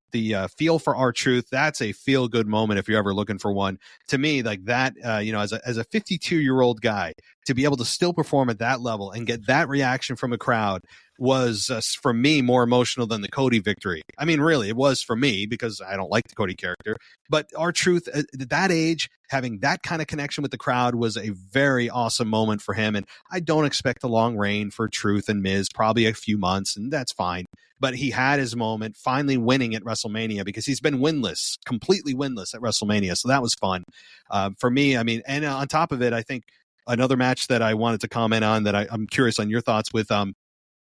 [SPEAKER 4] feel for R-Truth, that's a feel good moment if you're ever looking for one. To me, like that, as a 52-year-old guy, to be able to still perform at that level and get that reaction from a crowd was, for me, more emotional than the Cody victory. I mean, really, it was for me because I don't like the Cody character. But R-Truth, at that age, having that kind of connection with the crowd was a very awesome moment for him. And I don't expect a long reign for Truth and Miz, probably a few months, and that's fine. But he had his moment, finally winning at WrestleMania, because he's been winless, completely winless at WrestleMania. So that was fun for me. I mean, and on top of it, I think another match that I wanted to comment on that I'm curious on your thoughts with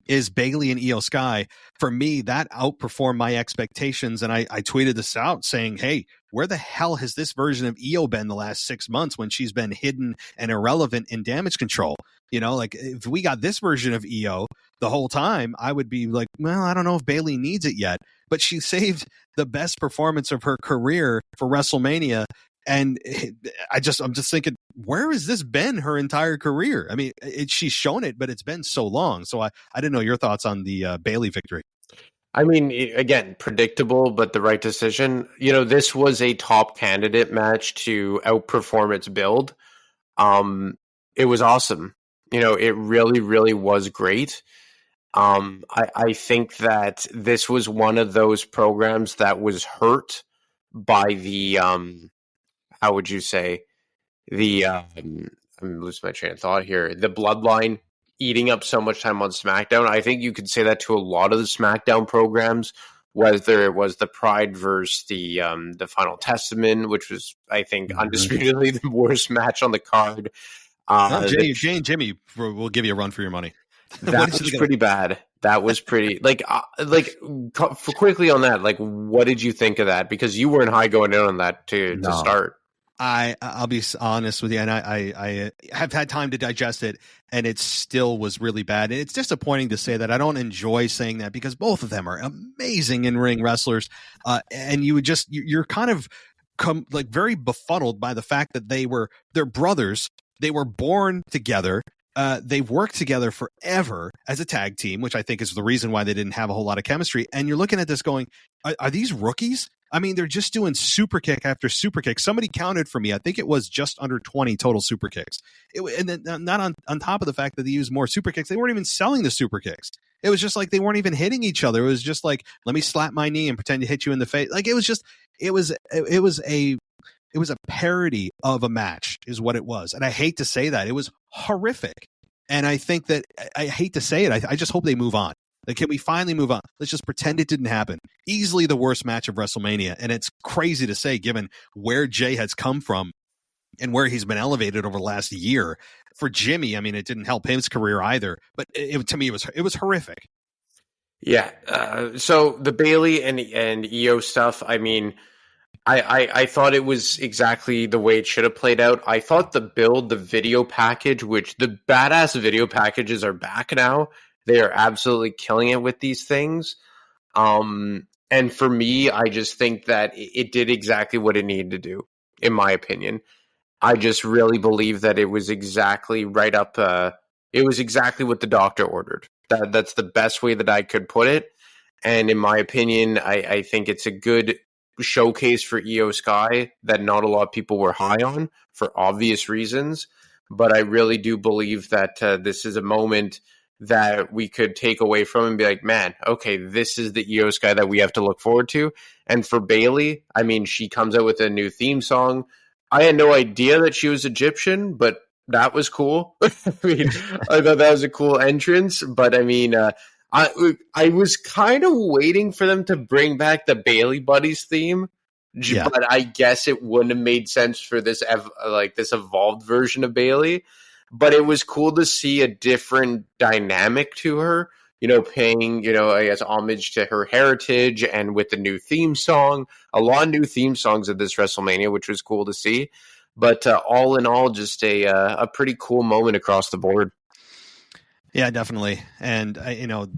[SPEAKER 4] is Bayley and Io Sky. For me, that outperformed my expectations. And I tweeted this out saying, hey, where the hell has this version of Io been the last 6 months when she's been hidden and irrelevant in Damage Control? Like if we got this version of Io the whole time, I would be like, well, I don't know if Bayley needs it yet. But she saved the best performance of her career for WrestleMania. And I'm just thinking, where has this been her entire career? I mean, she's shown it, but it's been so long. So I didn't know your thoughts on the Bayley victory.
[SPEAKER 5] I mean, again, predictable, but the right decision. This was a top candidate match to outperform its build. It was awesome. It really, really was great. I think that this was one of those programs that was hurt by the how would you say, I'm losing my train of thought here, the Bloodline eating up so much time on SmackDown. I think you could say that to a lot of the SmackDown programs, whether it was the Pride versus the Final Testament, which was, I think, undisputedly the worst match on the card.
[SPEAKER 4] Jay and Jimmy will give you a run for your money.
[SPEAKER 5] That was pretty bad. That was pretty quickly on that. Like, what did you think of that? Because you weren't high going in on that to start.
[SPEAKER 4] I'll be honest with you, and I have had time to digest it, and it still was really bad. And it's disappointing to say that. I don't enjoy saying that because both of them are amazing in-ring wrestlers, and you're kind of very befuddled by the fact that they're brothers. They were born together. They've worked together forever as a tag team, which I think is the reason why they didn't have a whole lot of chemistry. And you're looking at this going, are these rookies? I mean, they're just doing super kick after super kick. Somebody counted for me. I think it was just under 20 total super kicks. And then not on top of the fact that they used more super kicks, they weren't even selling the super kicks. It was just like they weren't even hitting each other. It was just like, let me slap my knee and pretend to hit you in the face. Like it was a parody of a match is what it was. And I hate to say that. It was horrific. And I think that I hate to say it. I just hope they move on. Like, can we finally move on? Let's just pretend it didn't happen. Easily the worst match of WrestleMania. And it's crazy to say, given where Jay has come from and where he's been elevated over the last year. For Jimmy, I mean, it didn't help his career either. But to me, it was horrific.
[SPEAKER 5] Yeah. So the Bayley and EO stuff, I mean, I thought it was exactly the way it should have played out. I thought the video package, which the badass video packages are back now. They are absolutely killing it with these things. And for me, I just think that it did exactly what it needed to do, in my opinion. I just really believe that it was exactly right up. It was exactly what the doctor ordered. That's the best way that I could put it. And in my opinion, I think it's a good showcase for EO Sky that not a lot of people were high on for obvious reasons. But I really do believe that this is a moment that we could take away from and be like, man, okay, this is the EO Sky that we have to look forward to. And for Bayley, I mean, she comes out with a new theme song. I had no idea that she was Egyptian, but that was cool. I mean, I thought that was a cool entrance. But I mean, I was kind of waiting for them to bring back the Bayley Buddies theme. Yeah. But I guess it wouldn't have made sense for this evolved version of Bayley. But it was cool to see a different dynamic to her, paying, I guess, homage to her heritage and with the new theme song. A lot of new theme songs at this WrestleMania, which was cool to see. But all in all, just a pretty cool moment across the board.
[SPEAKER 4] Yeah, definitely. And,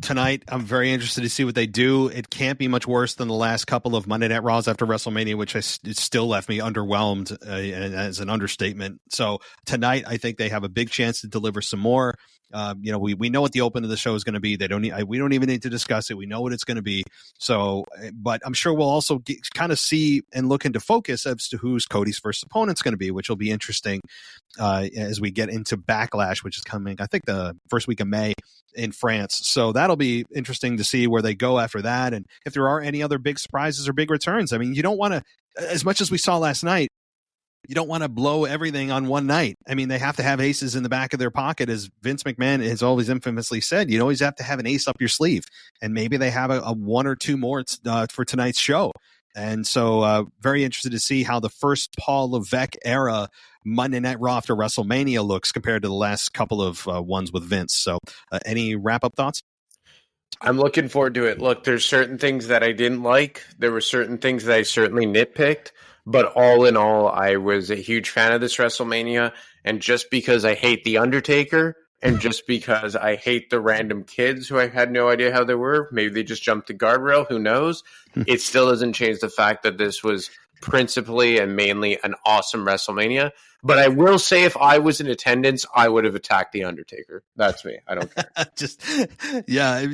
[SPEAKER 4] tonight I'm very interested to see what they do. It can't be much worse than the last couple of Monday Night Raws after WrestleMania, which it still left me underwhelmed as an understatement. So tonight, I think they have a big chance to deliver some more. We know what the open of the show is going to be. We don't even need to discuss it. We know what it's going to be. So, but I'm sure we'll also kind of see and look into focus as to who's Cody's first opponent's going to be, which will be interesting as we get into Backlash, which is coming, I think, the first week of May in France. So that'll be interesting to see where they go after that. And if there are any other big surprises or big returns. I mean, you don't want to, as much as we saw last night, you don't want to blow everything on one night. I mean, they have to have aces in the back of their pocket, as Vince McMahon has always infamously said. You always have to have an ace up your sleeve, and maybe they have a one or two more for tonight's show. And so very interested to see how the first Paul Levesque era Monday Night Raw after WrestleMania looks compared to the last couple of ones with Vince. So any wrap-up thoughts?
[SPEAKER 5] I'm looking forward to it. Look, there's certain things that I didn't like. There were certain things that I certainly nitpicked. But all in all, I was a huge fan of this WrestleMania. And just because I hate The Undertaker and just because I hate the random kids who I had no idea how they were, maybe they just jumped the guardrail, who knows? It still doesn't change the fact that this was principally and mainly an awesome WrestleMania. But I will say if I was in attendance, I would have attacked The Undertaker. That's me. I don't care.
[SPEAKER 4] Yeah.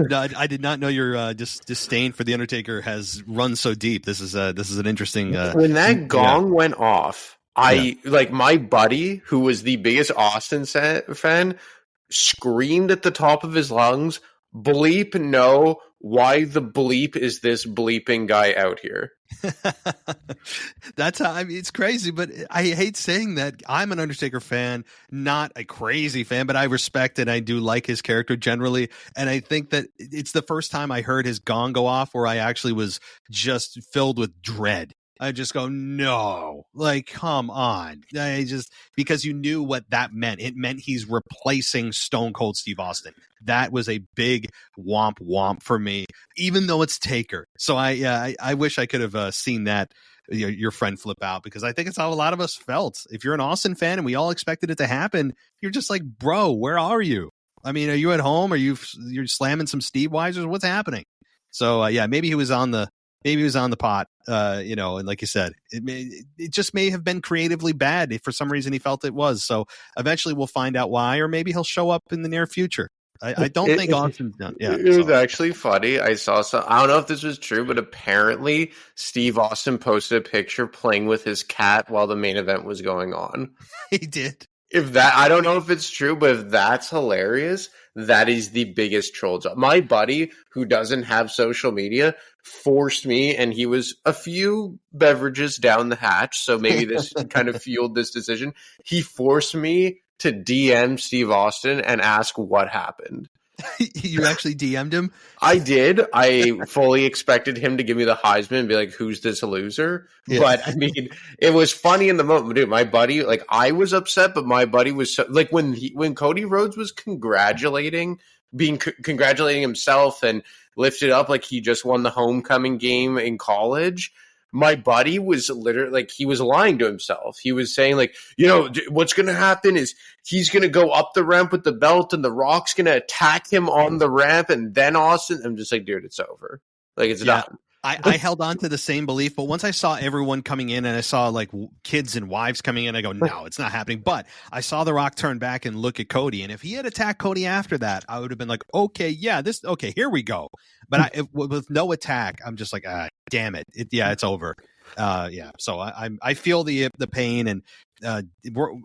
[SPEAKER 4] No, I did not know your disdain for The Undertaker has run so deep. This is an interesting.
[SPEAKER 5] When that gong went off, my buddy, who was the biggest Austin fan, screamed at the top of his lungs, "Bleep no, why the bleep is this bleeping guy out here?
[SPEAKER 4] That's how, I mean, it's crazy, but I hate saying that. I'm an Undertaker fan, not a crazy fan, but I respect and I do like his character generally. And I think that it's the first time I heard his gong go off where I actually was just filled with dread. I just go, no, like, come on. Because you knew what that meant. It meant he's replacing Stone Cold Steve Austin. That was a big womp for me, even though it's Taker. So I wish I could have seen that, your friend flip out, because I think it's how a lot of us felt. If you're an Austin fan and we all expected it to happen, you're just like, bro, where are you? I mean, are you at home? You're slamming some Steve Weisers? What's happening? So maybe he was on the pot, and like you said, it just may have been creatively bad if for some reason he felt it was. So eventually we'll find out why, or maybe he'll show up in the near future. I don't think Austin's done. Yeah,
[SPEAKER 5] it was actually funny. I saw some. I don't know if this was true, but apparently Steve Austin posted a picture playing with his cat while the main event was going on.
[SPEAKER 4] He did.
[SPEAKER 5] I don't know if it's true, but if that's hilarious, that is the biggest troll job. My buddy, who doesn't have social media, forced me, and he was a few beverages down the hatch, so maybe this kind of fueled this decision. He forced me to DM Steve Austin and ask what happened.
[SPEAKER 4] You actually DM'd him?
[SPEAKER 5] I did. I fully expected him to give me the Heisman and be like, who's this loser? Yeah. But I mean, it was funny in the moment. Dude, my buddy, like, I was upset, but my buddy was so, like, when Cody Rhodes was congratulating himself and lifted up like he just won the homecoming game in college, my buddy was literally like, he was lying to himself. He was saying like, what's going to happen is he's going to go up the ramp with the belt and the Rock's going to attack him on the ramp and then Austin. I'm just like, dude, it's over. Like, it's done.
[SPEAKER 4] I held on to the same belief, but once I saw everyone coming in and I saw like kids and wives coming in, I go, no, it's not happening. But I saw The Rock turn back and look at Cody. And if he had attacked Cody after that, I would have been like, okay, here we go. But with no attack, I'm just like, damn it. It's over. So I feel the pain, and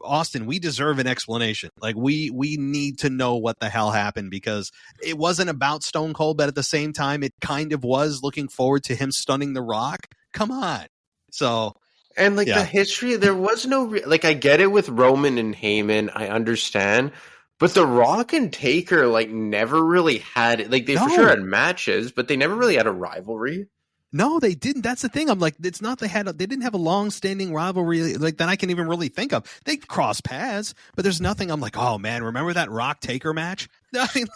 [SPEAKER 4] Austin, we deserve an explanation. Like we need to know what the hell happened, because it wasn't about Stone Cold, but at the same time, it kind of was, looking forward to him stunning The Rock. Come on. So,
[SPEAKER 5] and like the history, there was no, I get it with Roman and Heyman. I understand. But The Rock and Taker, never really had it. Like, they for sure had matches, but they never really had a rivalry.
[SPEAKER 4] No, they didn't. That's the thing. I'm like, it's not they didn't have a long-standing rivalry that I can even really think of. They crossed paths, but there's nothing. I'm like, oh man, remember that Rock Taker match? I mean,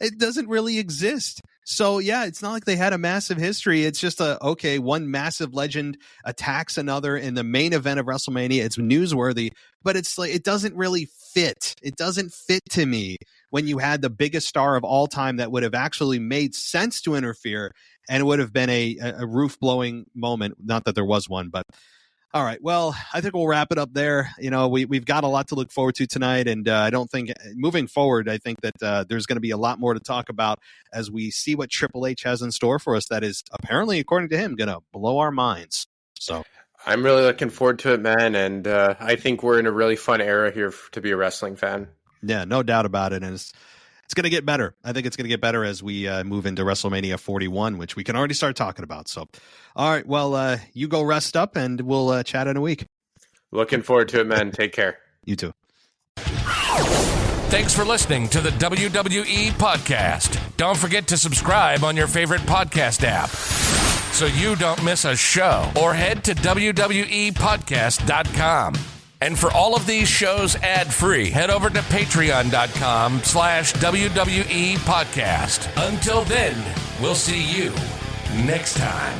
[SPEAKER 4] it doesn't really exist. So yeah, it's not like they had a massive history. It's just one massive legend attacks another in the main event of WrestleMania. It's newsworthy, but it's like, it doesn't really fit. It doesn't fit to me when you had the biggest star of all time that would have actually made sense to interfere. And it would have been a roof-blowing moment. Not that there was one, but all right. Well, I think we'll wrap it up there. We've got a lot to look forward to tonight, and I don't think moving forward, I think that there's going to be a lot more to talk about as we see what Triple H has in store for us. That is apparently, according to him, going to blow our minds. So
[SPEAKER 5] I'm really looking forward to it, man. And I think we're in a really fun era here to be a wrestling fan.
[SPEAKER 4] Yeah, no doubt about it. And it's going to get better. I think it's going to get better as we move into WrestleMania 41, which we can already start talking about. So, all right, well, you go rest up, and we'll chat in a week.
[SPEAKER 5] Looking forward to it, man. Take care.
[SPEAKER 4] You too.
[SPEAKER 2] Thanks for listening to the WWE Podcast. Don't forget to subscribe on your favorite podcast app so you don't miss a show, or head to WWEpodcast.com. And for all of these shows ad-free, head over to patreon.com/WWE Podcast. Until then, we'll see you next time.